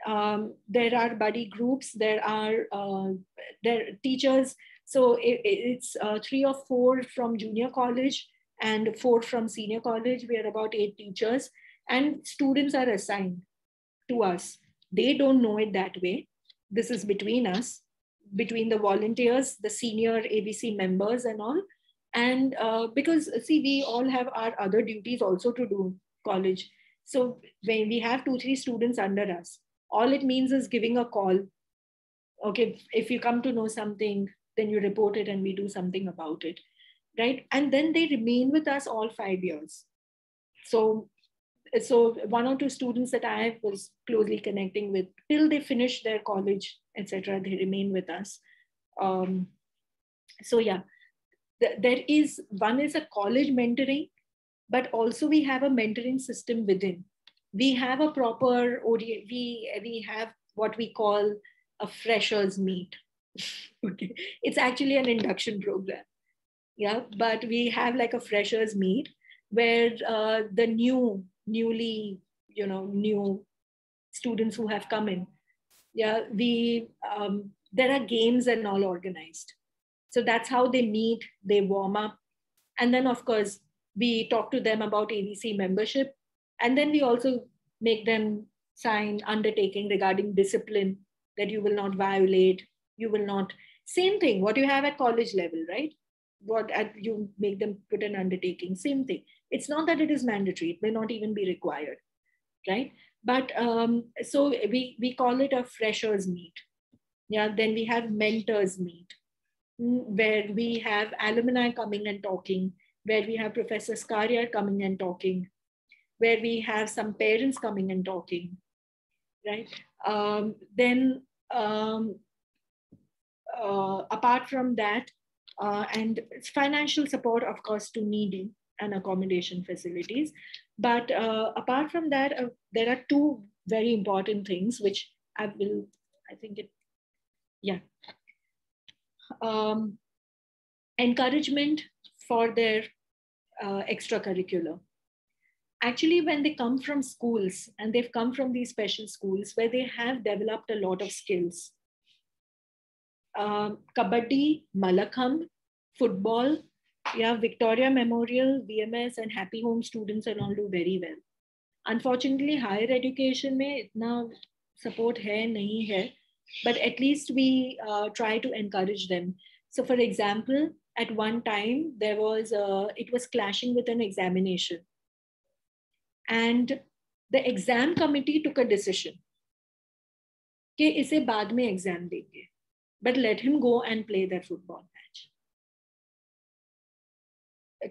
There are teachers. So it's 3 or 4 from junior college and 4 from senior college. We are about 8 teachers, and students are assigned to us. They don't know it that way. This is between us, between the volunteers, the senior AVC members and all. And because, see, we all have our other duties also to do college. So when we have 2-3 students under us, all it means is giving a call. Okay, if you come to know something, then you report it and we do something about it, right? And then they remain with us all 5 years. So 1 or 2 students that I was closely connecting with, till they finish their college, etc., they remain with us. So yeah, there is, one is a college mentoring, but also we have a mentoring system within. We have a proper, we have what we call a freshers meet. Okay, it's actually an induction program. Yeah, but we have like a freshers meet where the new students who have come in, yeah, there are games and all organized. So that's how they meet, they warm up. And then of course, we talk to them about AVC membership. And then we also make them sign undertaking regarding discipline, that you will not violate, you will not, same thing, what you have at college level, right? You make them put an undertaking, same thing. It's not that it is mandatory, it may not even be required, right? But so we call it a freshers meet. Yeah, then we have mentors meet, where we have alumni coming and talking, where we have Professor Skaria coming and talking, where we have some parents coming and talking, right? Then apart from that, and financial support, of course, to needy and accommodation facilities. But apart from that, there are 2 very important things, which encouragement for their extracurricular. Actually, when they come from schools, and they've come from these special schools where they have developed a lot of skills, Crpd, Malakhambh, football, yeah, Victoria Memorial, VMS, and Happy Home students and all do very well. Unfortunately, higher education mein itna support hai, nahi hai, but at least we try to encourage them. So for example, at one time, it was clashing with an examination. And the exam committee took a decision कि इसे बाद में exam देंगे, but let him go and play that football match.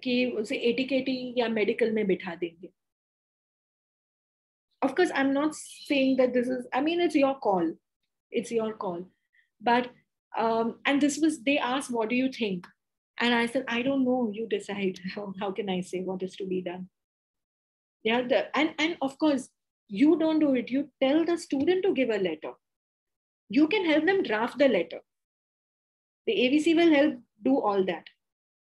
कि उसे ATKT या medical में बिठा देंगे. Of course, I'm not saying that this is, I mean, it's your call. It's your call. But, and they asked, what do you think? And I said, I don't know, you decide. How can I say what is to be done? Yeah, and of course, you don't do it. You tell the student to give a letter. You can help them draft the letter. The AVC will help do all that.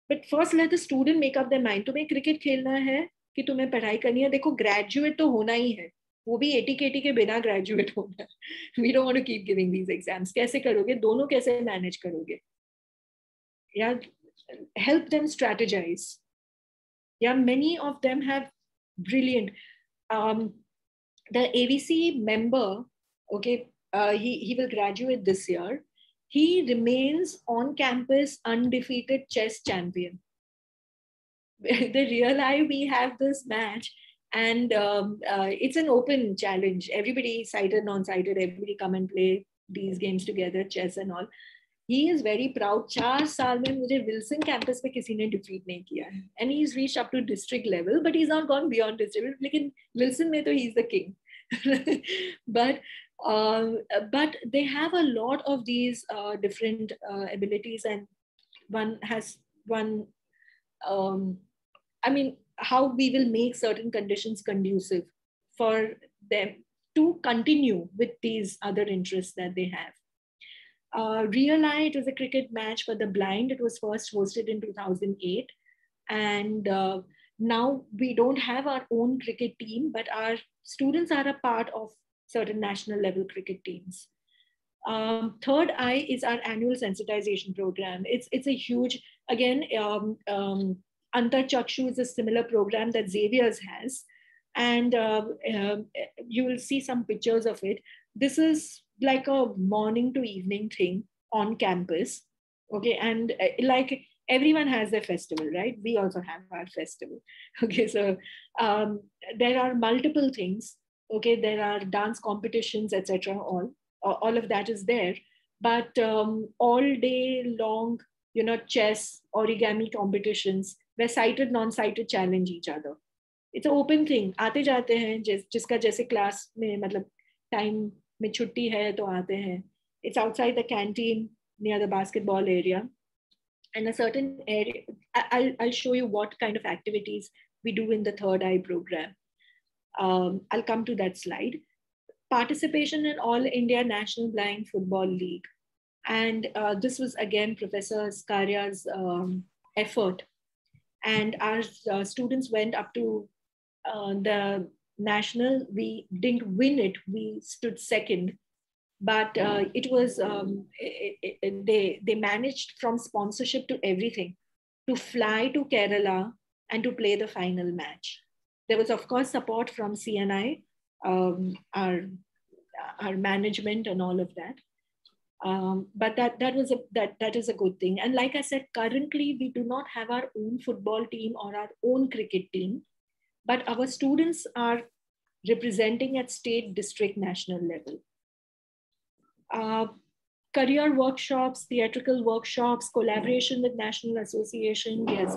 But first let the student make up their mind. तुम्हें cricket खेलना है कि तुम्हें पढ़ाई करनी है, देखो graduate तो होना ही है, वो भी 80 KT के बिना ग्रेजुएट होना है. We don't want to keep giving these exams. कैसे करोगे? दोनों कैसे मैनेज करोगे? Yeah, help them strategize. Yeah, many of them have brilliant. The AVC member, okay, he will graduate this year. He remains on campus undefeated chess champion. The real eye, we have this match, and it's an open challenge. Everybody, sighted, non-sighted, everybody come and play these games together, chess and all. He is very proud. 4 साल में मुझे Wilson campus पे किसी ने defeat नहीं किया है. And he's reached up to district level, but he's not gone beyond district. लेकिन Wilson में तो he's the king. But they have a lot of these different abilities, and one has one. I mean, how we will make certain conditions conducive for them to continue with these other interests that they have. Real Eye, it was a cricket match for the blind. It was first hosted in 2008. And now we don't have our own cricket team, but our students are a part of certain national level cricket teams. Third Eye is our annual sensitization program. It's a huge, again, Antarchakshu is a similar program that Xavier's has. And you will see some pictures of it. This is like a morning to evening thing on campus. Okay, and like everyone has their festival, right? We also have our festival. Okay, so there are multiple things. Okay, there are dance competitions, etc. All of that is there. But all day long, you know, chess, origami competitions, where sighted, non-sighted challenge each other. It's an open thing. आते जाते हैं, जिसका जैसे class में मतलब time में छुट्टी है तो आते हैं. It's outside the canteen near the basketball area. And a certain area, I'll show you what kind of activities we do in the Third Eye program. I'll come to that slide. Participation in All India National Blind Football League. And this was again Professor Skarya's effort. And our students went up to the national. We didn't win it. We stood second. But it was, they managed from sponsorship to everything to fly to Kerala and to play the final match. There was, of course, support from CNI, our management and all of that. But that is a good thing. And like I said, currently we do not have our own football team or our own cricket team, but our students are representing at state, district, national level. Career workshops, theatrical workshops, collaboration with national association. Yes,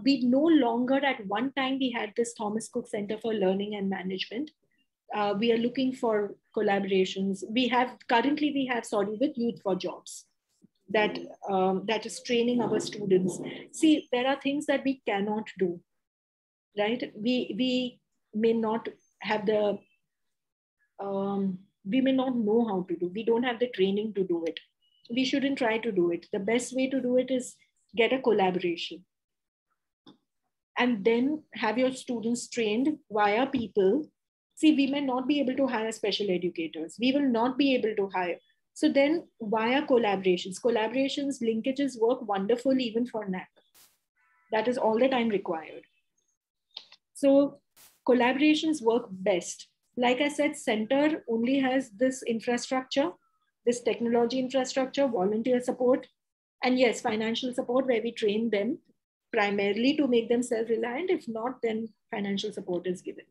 we no longer, at one time we had this Thomas Cook Center for Learning and Management. We are looking for collaborations. Currently we have with Youth for Jobs that is training our students. See, there are things that we cannot do, right? We may not have the, we may not know how to do. We don't have the training to do it. We shouldn't try to do it. The best way to do it is get a collaboration. And then have your students trained via people. See, we may not be able to hire special educators. We will not be able to hire. So then via collaborations, linkages work wonderfully even for NAC. That is all the time required. So collaborations work best. Like I said, center only has this infrastructure, this technology infrastructure, volunteer support, and yes, financial support where we train them primarily to make them self-reliant. If not, then financial support is given.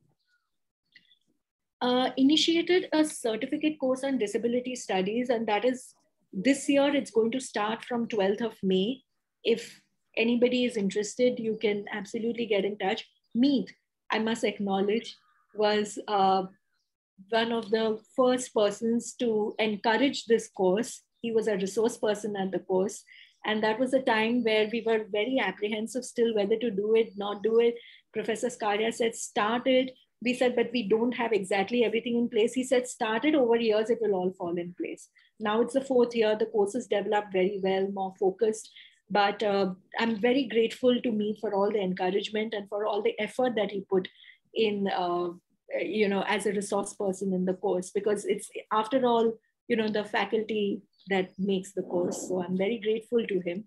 Initiated a certificate course on disability studies, and that is this year. It's going to start from 12th of May. If anybody is interested, you can absolutely get in touch. Meet, I must acknowledge, was one of the first persons to encourage this course. He was a resource person at the course, And that was a time where we were very apprehensive still whether to do it, not do it. Professor Skaria said, start it. We said, but we don't have exactly everything in place. He said, start it, over years, it will all fall in place. Now it's the 4th year. The course is developed very well, more focused. But I'm very grateful to Meet for all the encouragement and for all the effort that he put in, as a resource person in the course, because it's, after all, the faculty that makes the course. So I'm very grateful to him.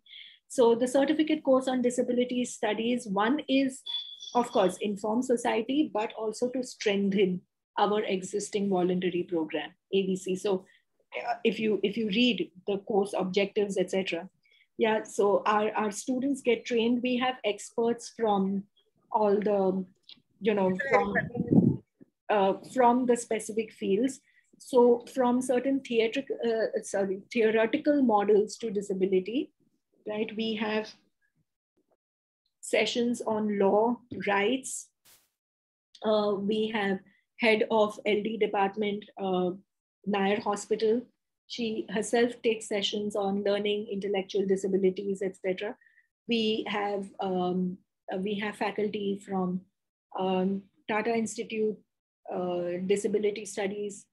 So the certificate course on disability studies, one is, of course, inform society, but also to strengthen our existing voluntary program, ABC. So if you read the course objectives, etc. Yeah, so our students get trained. We have experts from all the, from the specific fields. So from certain theoretical models to disability, right? We have sessions on law, rights. We have head of LD department, Nair Hospital. She herself takes sessions on learning, intellectual disabilities, etc. We have faculty from Tata Institute, Disability Studies,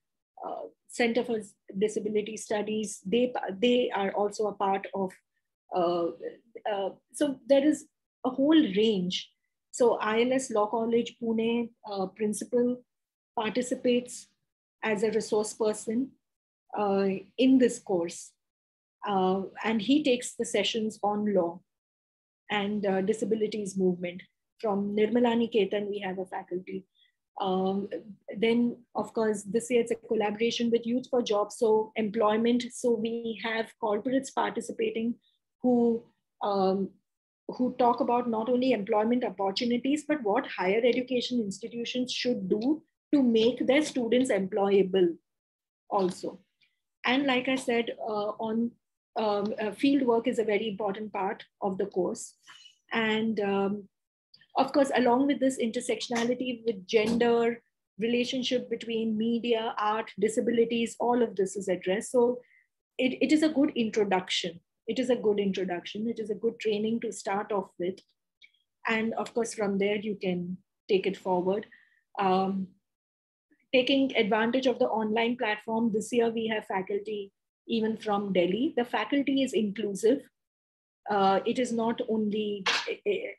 Center for Disability Studies. They are also a part of, so there is a whole range. So ILS Law College, Pune principal participates as a resource person in this course. And he takes the sessions on law and disabilities movement. From Nirmala Niketan, we have a faculty. Then, of course, this year it's a collaboration with Youth for Jobs, so employment. So we have corporates participating who talk about not only employment opportunities, but what higher education institutions should do to make their students employable also. And like I said, field work is a very important part of the course. And of course, along with this, intersectionality with gender, relationship between media, art, disabilities, all of this is addressed. So it is a good introduction. It is a good introduction. It is a good training to start off with. And of course, from there, you can take it forward. Taking advantage of the online platform, this year we have faculty even from Delhi. The faculty is inclusive. It is not only, it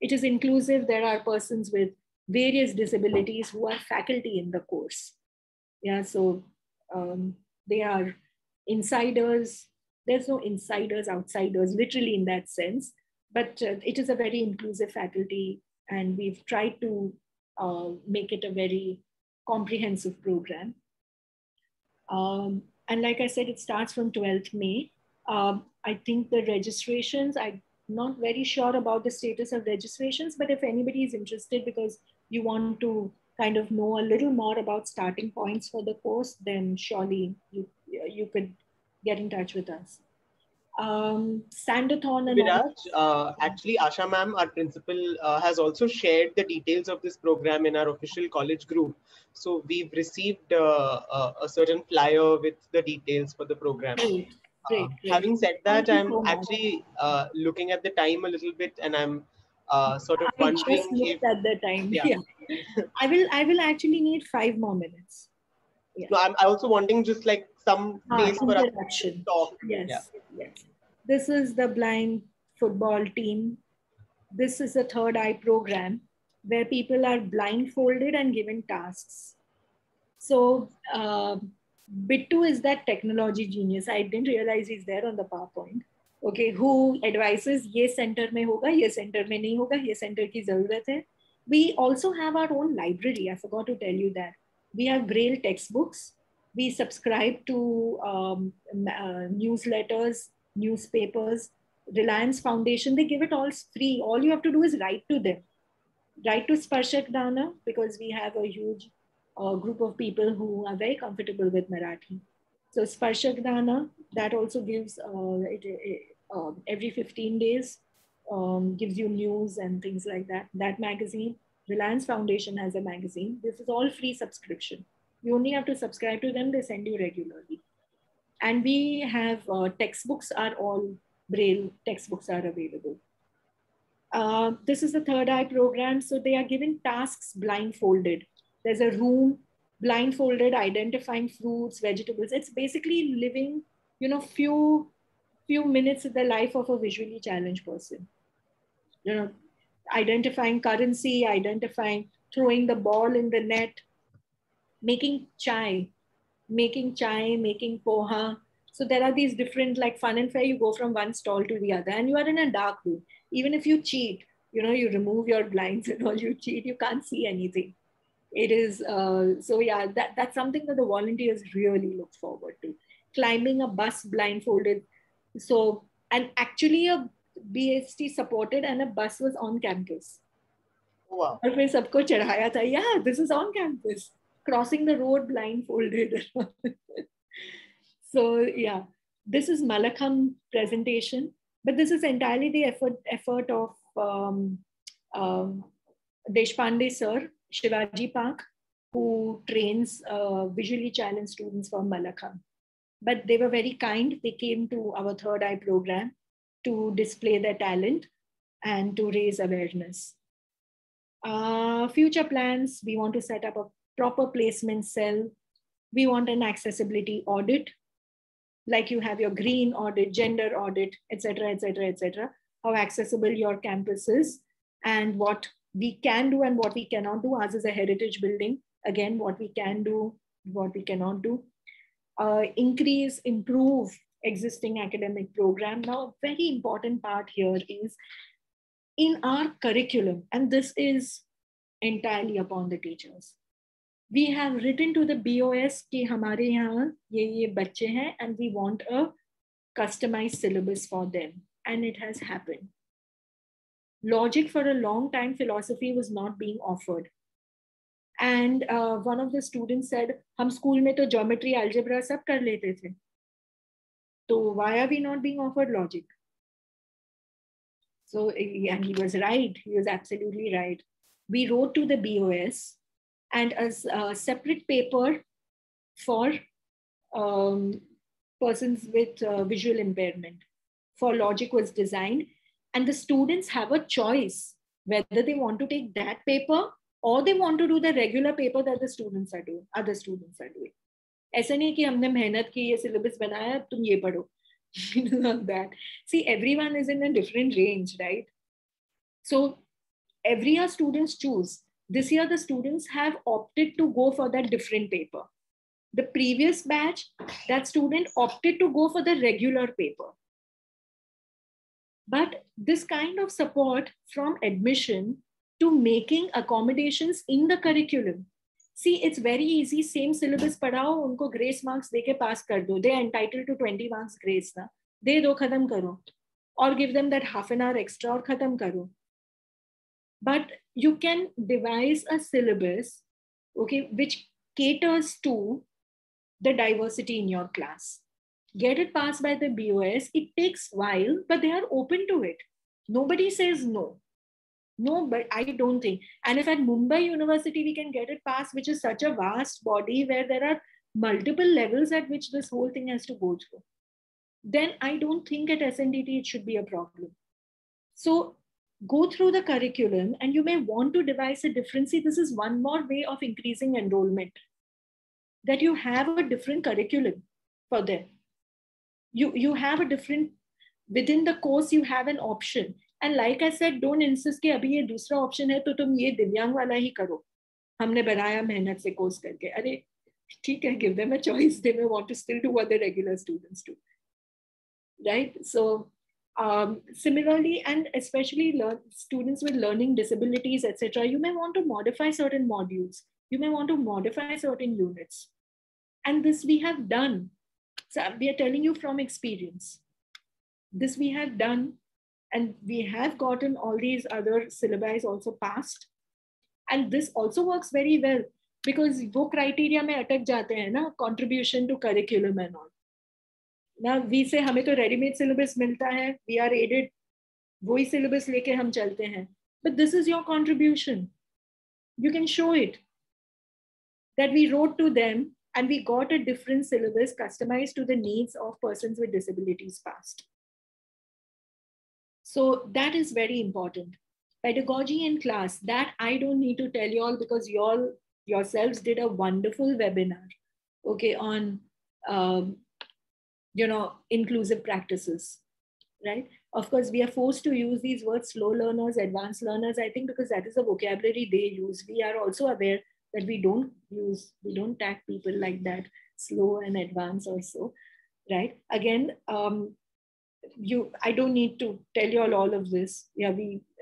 is inclusive. There are persons with various disabilities who are faculty in the course. Yeah, so they are insiders. There's no insiders, outsiders, literally in that sense, but it is a very inclusive faculty, and we've tried to make it a very comprehensive program. And like I said, it starts from 12th May. I think the registrations, I'm not very sure about the status of registrations, but if anybody is interested because you want to kind of know a little more about starting points for the course, then surely you could get in touch with us. Sandathon and Biraj, actually Asha ma'am, our principal, has also shared the details of this program in our official college group. So we've received a certain flyer with the details for the program. Great. Having said that, I'm actually looking at the time a little bit, and I'm sort of wondering I just looked at the time. Yeah. I will actually need 5 more minutes. Yeah. No, I'm also wanting just like some place for us to talk. Yes. This is the blind football team. This is a third eye program where people are blindfolded and given tasks. So Bittu is that technology genius. I didn't realize he's there on the PowerPoint. Okay, who advises, ye center mein hoga, ye center mein nahi hoga, ye center ki zarurat hai. We also have our own library. I forgot to tell you that. We have Braille textbooks. We subscribe to newsletters, newspapers, Reliance Foundation. They give it all free. All you have to do is write to them. Write to Sparshak Dana, because we have a huge group of people who are very comfortable with Marathi. So Sparshak Dana, that also gives every 15 days, gives you news and things like that. That magazine. Reliance Foundation has a magazine. This is all free subscription. You only have to subscribe to them. They send you regularly. And we have textbooks are all Braille textbooks are available. This is the third eye program. So they are given tasks blindfolded. There's a room blindfolded, identifying fruits, vegetables. It's basically living, you know, few minutes of the life of a visually challenged person. You know, identifying currency, identifying, throwing the ball in the net, making chai, making poha. So there are these different, like fun and fair, you go from one stall to the other and you are in a dark room. Even if you cheat, you know, you remove your blinds and all, you cheat, you can't see anything. It is, so yeah, that's something that the volunteers really look forward to. Climbing a bus blindfolded. So, and actually a BST supported and a bus was on campus. Wow. और फिर सबको चढ़ाया था, yeah, this is on campus. Crossing the road blindfolded. So yeah, this is Malakham presentation, but this is entirely the effort of Deshpande sir, Shivaji Park, who trains visually challenged students from Malakham. But they were very kind. They came to our third eye program to display their talent and to raise awareness. Future plans, we want to set up a proper placement cell. We want an accessibility audit, like you have your green audit, gender audit, etc., etc., etc. How accessible your campus is and what we can do and what we cannot do. Ours is a heritage building. Again, what we can do, what we cannot do. Increase, improve existing academic program. Now, a very important part here is in our curriculum, and this is entirely upon the teachers. We have written to the BOS कि हमारे यहाँ ये बच्चे हैं and we want a customized syllabus for them, and it has happened. Logic for a long time, philosophy was not being offered. And one of the students said, हम school में तो geometry, algebra सब कर लेते थे. So why are we not being offered logic? So, and he was right. He was absolutely right. We wrote to the BOS, and a separate paper for persons with visual impairment for logic was designed. And the students have a choice whether they want to take that paper or they want to do the regular paper that the students are doing, other students are doing. ऐसा नहीं कि हमने मेहनत की ये syllabus बनाया तुम ये पढ़ो. Not that. See, everyone is in a different range, right? So every year students choose. This year the students have opted to go for that different paper. The previous batch, that student opted to go for the regular paper. But this kind of support from admission to making accommodations in the curriculum. See, it's very easy. Same syllabus padhao, unko grace marks deke pass kar do. They are entitled to 20 marks grace na. De do khatam karo. Or give them that half an hour extra or khatam karo. But you can devise a syllabus, okay, which caters to the diversity in your class. Get it passed by the BOS. It takes a while, but they are open to it. Nobody says no. No, but I don't think. And if at Mumbai University we can get it passed, which is such a vast body where there are multiple levels at which this whole thing has to go through, then I don't think at SNDT it should be a problem. So go through the curriculum, and you may want to devise a different. See, this is one more way of increasing enrollment, that you have a different curriculum for them. You have a different, within the course you have an option. And like I said, don't insist कि अभी ये दूसरा option है तो तुम ये दिव्यांग वाला ही करो. हमने बनाया मेहनत से कोर्स करके. अरे ठीक है, give them a choice. They may want to still do what the regular students do, right? So similarly, and especially students with learning disabilities, etc., you may want to modify certain modules. You may want to modify certain units. And this we have done. So we are telling you from experience. This we have done, and we have gotten all these other syllabi also passed. And this also works very well because wo criteria mein atak jate hain na, contribution to curriculum and all. Now we say हमें तो ready-made syllabus मिलता है, we are aided, वही syllabus लेके हम चलते हैं. But this is your contribution. You can show it. That we wrote to them and we got a different syllabus customized to the needs of persons with disabilities passed. So that is very important. Pedagogy in class, that I don't need to tell you all, because you all yourselves did a wonderful webinar, okay, on, inclusive practices, right? Of course, we are forced to use these words, slow learners, advanced learners, I think, because that is the vocabulary they use. We are also aware that we don't tag people like that, slow and advanced also, right? Again, I don't need to tell you all of this. Yeah,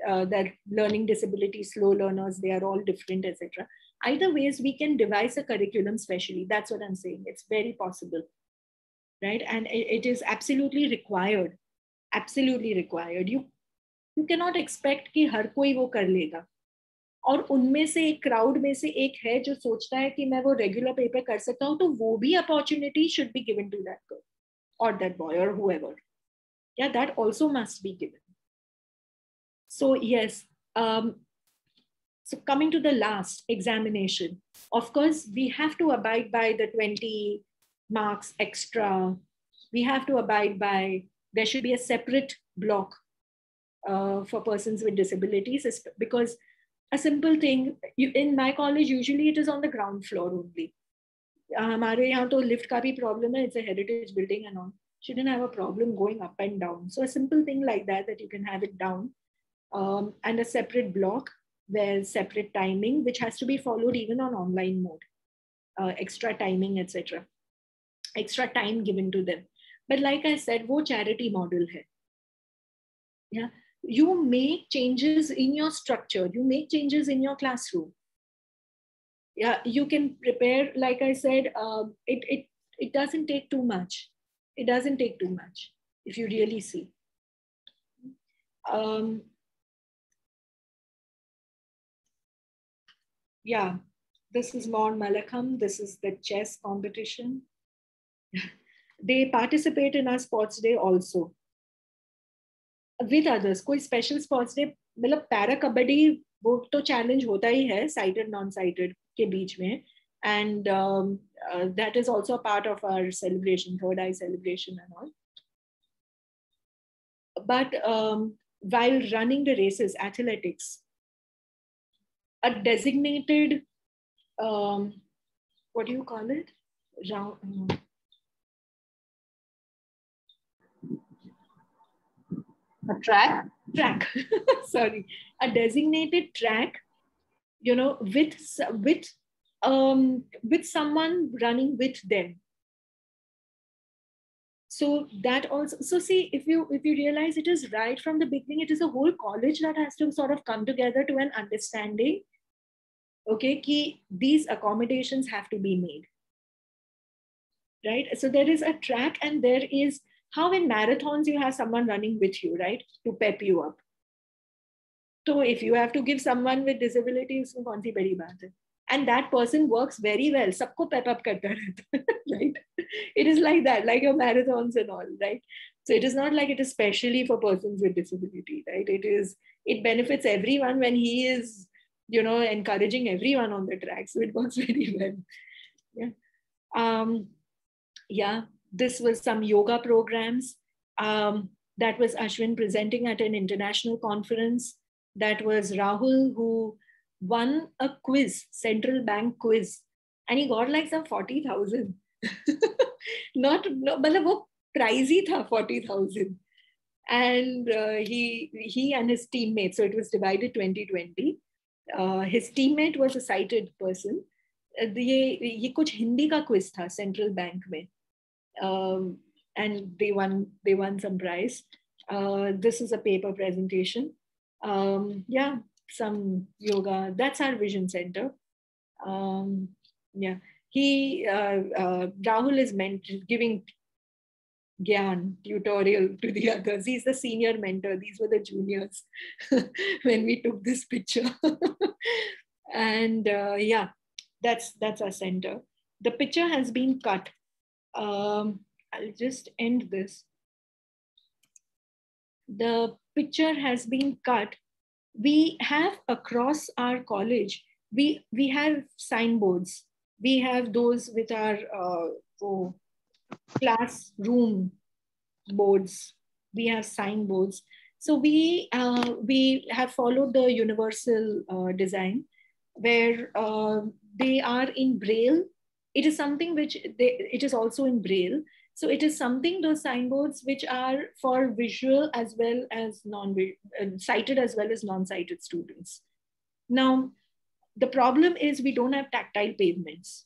that learning disabilities, slow learners, they are all different, etc. Either ways, we can devise a curriculum specially. That's what I'm saying. It's very possible, right? And it is absolutely required. Absolutely required. You cannot expect कि हर कोई वो कर लेगा. और उनमें से एक crowd में से एक है जो सोचता है कि मैं वो रेगुलर पेपर कर सकता हूँ, तो वो भी opportunity should be given to that girl और दैट बॉय और whoever. Yeah, that also must be given. So yes, so coming to the last examination, of course, we have to abide by the 20 marks extra. We have to abide by, there should be a separate block for persons with disabilities, because a simple thing, in my college, usually it is on the ground floor only. हमारे यहाँ तो lift का भी problem है, it's a heritage building and all. She didn't have a problem going up and down. So a simple thing like that you can have it down, and a separate block where separate timing, which has to be followed even on online mode, extra timing, etc. Extra time given to them. But like I said, wo charity model hai. Yeah, you make changes in your structure, you make changes in your classroom. Yeah, you can prepare, like I said, it doesn't take too much. It doesn't take too much if you really see. Yeah, this is Mount Malakam. This is the chess competition. They participate in our sports day also. With others, कोई special sports day, मतलब para kabaddi वो तो challenge होता ही है, sighted non-sighted के बीच में. And that is also a part of our celebration, third eye celebration and all. But while running the races, athletics, a designated, what do you call it? A track? Track, sorry. A designated track, with someone running with them. So that also, so see, if you realize, it is right from the beginning, it is a whole college that has to sort of come together to an understanding, okay, ki these accommodations have to be made, right? So there is a track, and there is, how in marathons you have someone running with you, right, to pep you up. So if you have to give someone with disabilities, kaun si badi baat hai? And that person works very well, sabko pep up karta rehta, right? It is like that, like your marathons and all, right? So it is not like it is specially for persons with disability, right? It benefits everyone when he is, encouraging everyone on the track. So it works very well. Yeah. Yeah, this was some yoga programs. That was Ashwin presenting at an international conference. That was Rahul, who won a quiz, central bank quiz, and he got like some 40,000. But वो pricey tha, 40,000. And he and his teammate, so it was divided 2020. His teammate was a sighted person. ये कुछ हिंदी का quiz था central bank में, and they won some prize. This is a paper presentation. Yeah, some yoga. That's our vision center. Yeah, Rahul is giving Gyan tutorial to the others. He's the senior mentor. These were the juniors when we took this picture. And yeah, that's our center. The picture has been cut. I'll just end this. The picture has been cut. We have across our college, we have signboards. We have those with our classroom boards. We have signboards. So we have followed the universal design, where they are in Braille. It is something which it is also in Braille. So it is something, those signboards which are for visual as well as sighted as well as non-sighted students. Now, the problem is we don't have tactile pavements.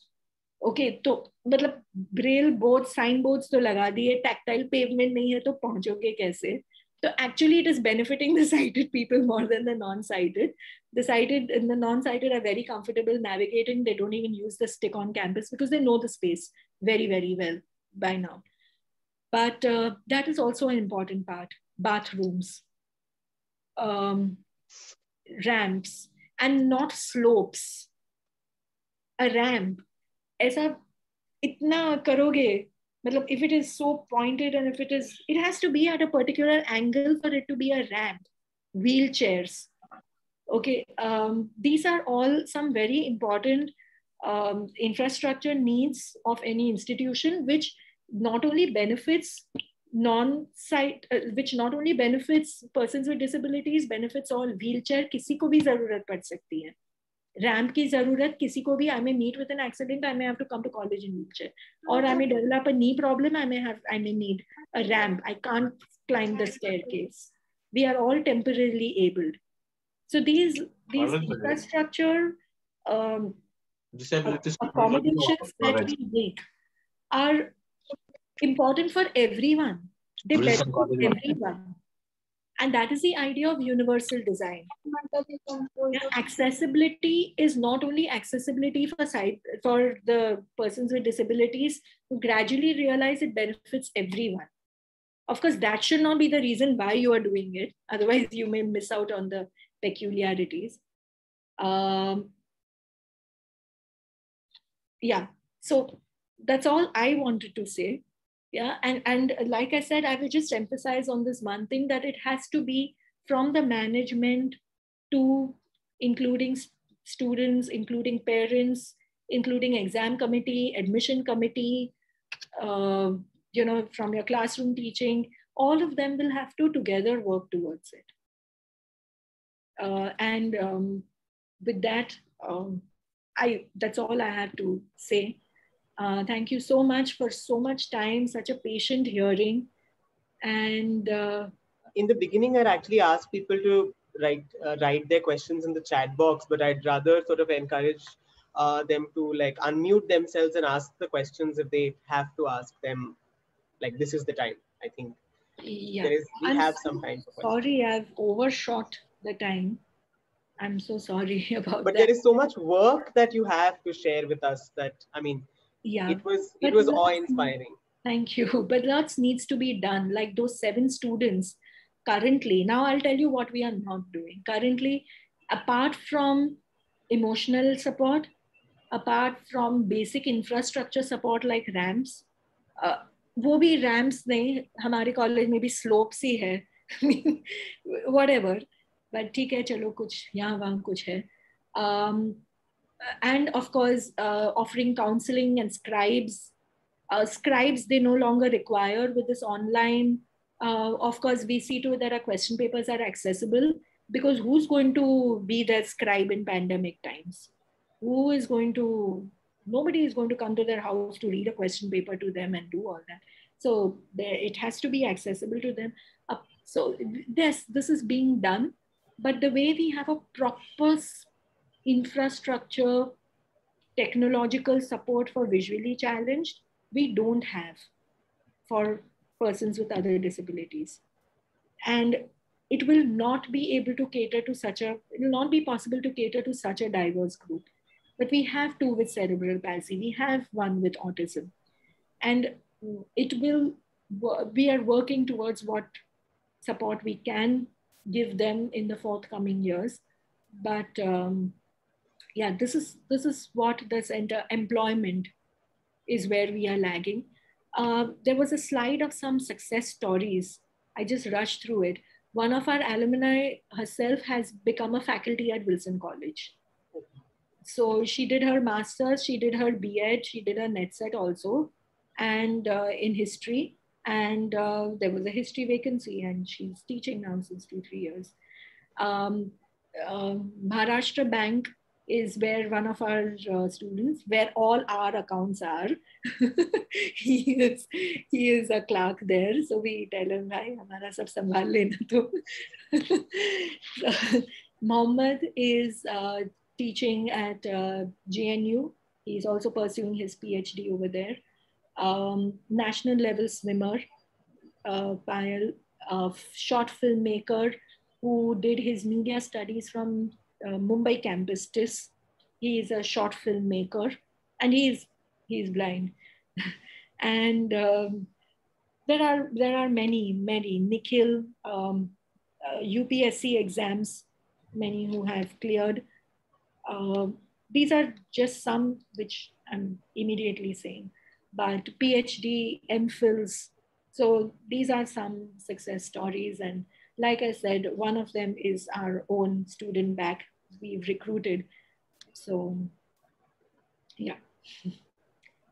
Okay, तो मतलब Braille boards, signboards तो लगा दिए, tactile pavement नहीं है तो पहुंचोगे कैसे? So actually it is benefiting the sighted people more than the non-sighted. The sighted and the non-sighted are very comfortable navigating. They don't even use the stick on campus because they know the space very, very well by now. But that is also an important part. Bathrooms, ramps, and not slopes. A ramp, ऐसा इतना करोगे, मतलब if it is so pointed and if it has to be at a particular angle for it to be a ramp. Wheelchairs. Okay, these are all some very important infrastructure needs of any institution, which not only benefits which not only benefits persons with disabilities, benefits all. Wheelchair किसी को भी जरूरत पड़ सकती है. Ramp की जरूरत किसी को भी. I may meet with an accident, I may have to come to college in wheelchair, or I may develop a knee problem, I may need a ramp. I can't climb the staircase. We are all temporarily abled. So these infrastructure accommodations that we make are important for everyone. They benefit everyone. And that is the idea of universal design. Accessibility is not only accessibility for the persons with disabilities who gradually realize it benefits everyone. Of course, that should not be the reason why you are doing it. Otherwise, you may miss out on the peculiarities. Yeah, so that's all I wanted to say. Yeah, and like I said, I will just emphasize on this one thing, that it has to be from the management to including students, including parents, including exam committee, admission committee, from your classroom teaching. All of them will have to together work towards it. With that, that's all I have to say. Thank you so much for so much time, such a patient hearing. And in the beginning, I'd actually asked people to write their questions in the chat box, but I'd rather sort of encourage them to unmute themselves and ask the questions if they have to ask them. This is the time, I think. Yeah, we have some time for questions. Sorry, I've overshot the time. I'm so sorry about that. But there is so much work that you have to share with us that, I mean, yeah, it was awe-inspiring. Thank you. But lots needs to be done. Like those 7 students currently. Now I'll tell you what we are not doing. Currently, apart from emotional support, apart from basic infrastructure support like ramps, वो भी ramps नहीं, हमारे college में भी slopes ही है. I mean, whatever. But ठीक है, चलो कुछ यहाँ वहाँ कुछ है. And of course, offering counseling and scribes. Scribes, they no longer require with this online. Of course, we see to it that our question papers are accessible, because who's going to be their scribe in pandemic times? Nobody is going to come to their house to read a question paper to them and do all that. So it has to be accessible to them. So this is being done, but the way we have a proper infrastructure, technological support for visually challenged, we don't have for persons with other disabilities. And it will not be able to cater to it will not be possible to cater to such a diverse group. But we have 2 with cerebral palsy, we have 1 with autism. And we are working towards what support we can give them in the forthcoming years. But yeah, this is what the center employment is where we are lagging. There was a slide of some success stories. I just rushed through it. One of our alumni herself has become a faculty at Wilson College. So she did her master's, she did her B.Ed, she did her NetSet also, and in history. And there was a history vacancy, and she's teaching now since 2-3 years. Maharashtra Bank is where one of our students, where all our accounts are. he is a clerk there, so we tell him, "Bhai, hamara sab sambhal lena tu." Mohammed is teaching at JNU. He's also pursuing his PhD over there. National level swimmer, Payal, short filmmaker who did his media studies from Mumbai campus TIS. He is a short filmmaker, and he's blind. And there are many Nikhil, UPSC exams, many who have cleared. These are just some which I'm immediately saying, but PhD, MPhils. So these are some success stories. And like I said, one of them is our own student back we've recruited. So yeah,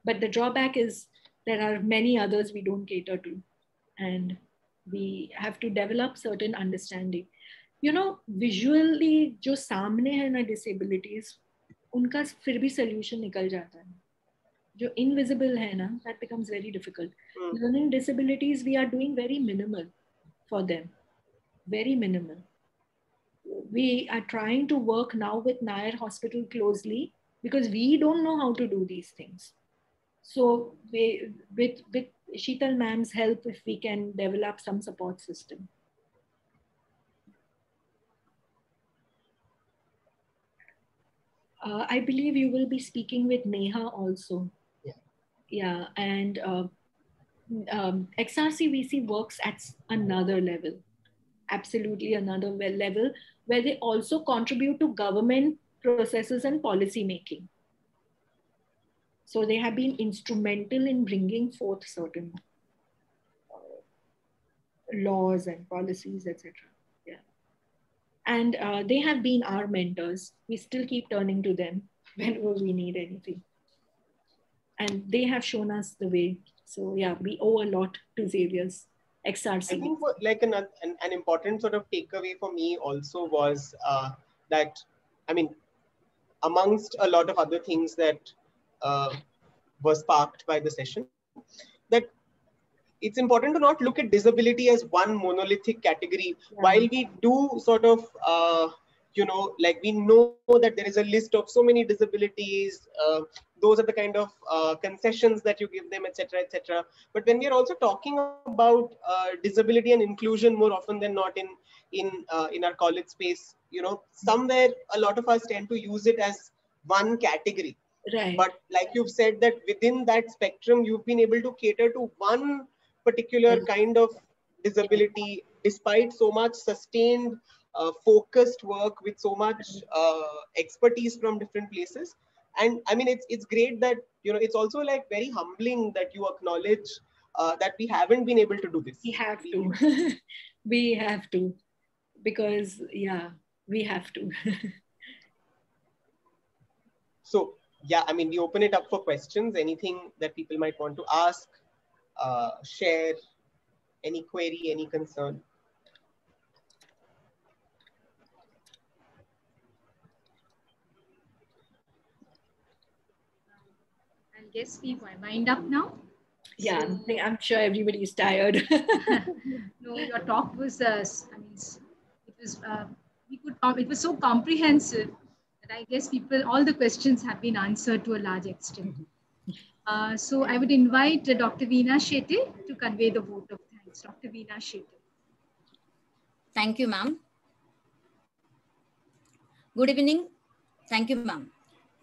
but the drawback is there are many others we don't cater to, and we have to develop certain understanding. You know, visually जो सामने है ना disabilities, उनका फिर भी solution निकल जाता है. जो invisible है ना, that becomes very difficult. Learning disabilities, we are doing very minimal for them, very minimal. We are trying to work now with Nair Hospital closely because we don't know how to do these things. So with Sheetal ma'am's help, if we can develop some support system. I believe you will be speaking with Neha also. Yeah, and XRCVC works at another level, absolutely another level, where they also contribute to government processes and policy making. So they have been instrumental in bringing forth certain laws and policies, etc. Yeah, and they have been our mentors. We still keep turning to them whenever we need anything. And they have shown us the way. So yeah, we owe a lot to Xavier's XRC. I think like an important sort of takeaway for me also was that, I mean, amongst a lot of other things that were sparked by the session, that it's important to not look at disability as one monolithic category. Yeah. While we do sort of, like we know that there is a list of so many disabilities, those are the kind of concessions that you give them, etc., etc. But when we are also talking about disability and inclusion more often than not in our college space, somewhere a lot of us tend to use it as one category. Right. But like you've said, that within that spectrum, you've been able to cater to one particular kind of disability, despite so much sustained, focused work with so much expertise from different places. And I mean, it's great that, it's also like very humbling that you acknowledge that we haven't been able to do this. We have to. We have to. Because, yeah, we have to. So, yeah, I mean, we open it up for questions, anything that people might want to ask, share, any query, any concern. I guess we wind up now. Yeah, so, I'm sure everybody is tired. No, your talk was, it was so comprehensive that I guess all the questions have been answered to a large extent. So I would invite Dr. Veena Shetty to convey the vote of thanks. Dr. Veena Shetty. Thank you, ma'am. Good evening. Thank you, ma'am.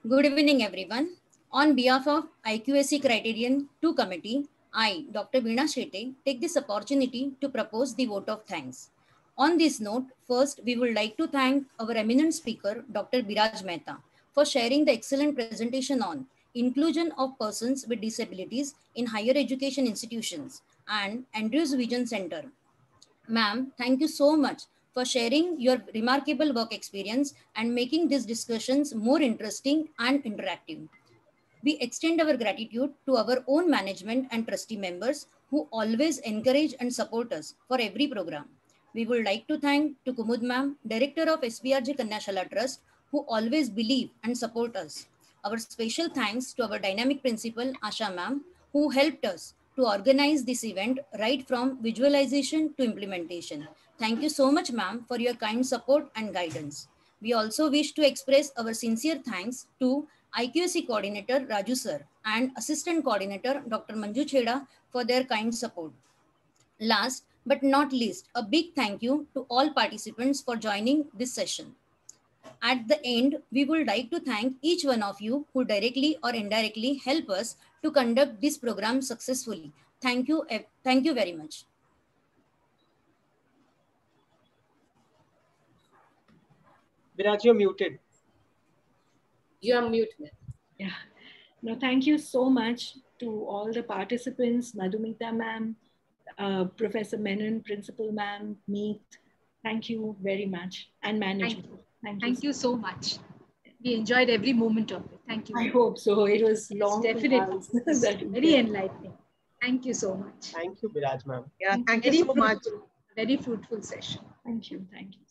Good evening, everyone. On behalf of IQAC Criterion II Committee, I, Dr. Veena Shetty, take this opportunity to propose the vote of thanks. On this note, first, we would like to thank our eminent speaker, Dr. Biraj Mehta, for sharing the excellent presentation on inclusion of persons with disabilities in higher education institutions and Andrews Vision Center. Ma'am, thank you so much for sharing your remarkable work experience and making these discussions more interesting and interactive. We extend our gratitude to our own management and trustee members who always encourage and support us for every program. We would like to thank to Kumud ma'am, Director of SBRJ Kanyashala Trust, who always believe and support us. Our special thanks to our dynamic principal, Asha ma'am, who helped us to organize this event right from visualization to implementation. Thank you so much, ma'am, for your kind support and guidance. We also wish to express our sincere thanks to IQAC Coordinator Raju sir and Assistant Coordinator Dr. Manju Chheda for their kind support. Last but not least, a big thank you to all participants for joining this session. At the end, we would like to thank each one of you who directly or indirectly help us to conduct this program successfully. Thank you very much. Biraj, you're muted. You are muted. Yeah. No, thank you so much to all the participants, Madhumita ma'am, Professor Menon, Principal ma'am, Meet. Thank you very much. And management. Thank you so much. We enjoyed every moment of it. Thank you. I hope so. It was long. Definitely. Very enlightening. Thank you so much. Thank you, Biraj ma'am. Yeah, thank you so much. Very fruitful session. Thank you. Thank you.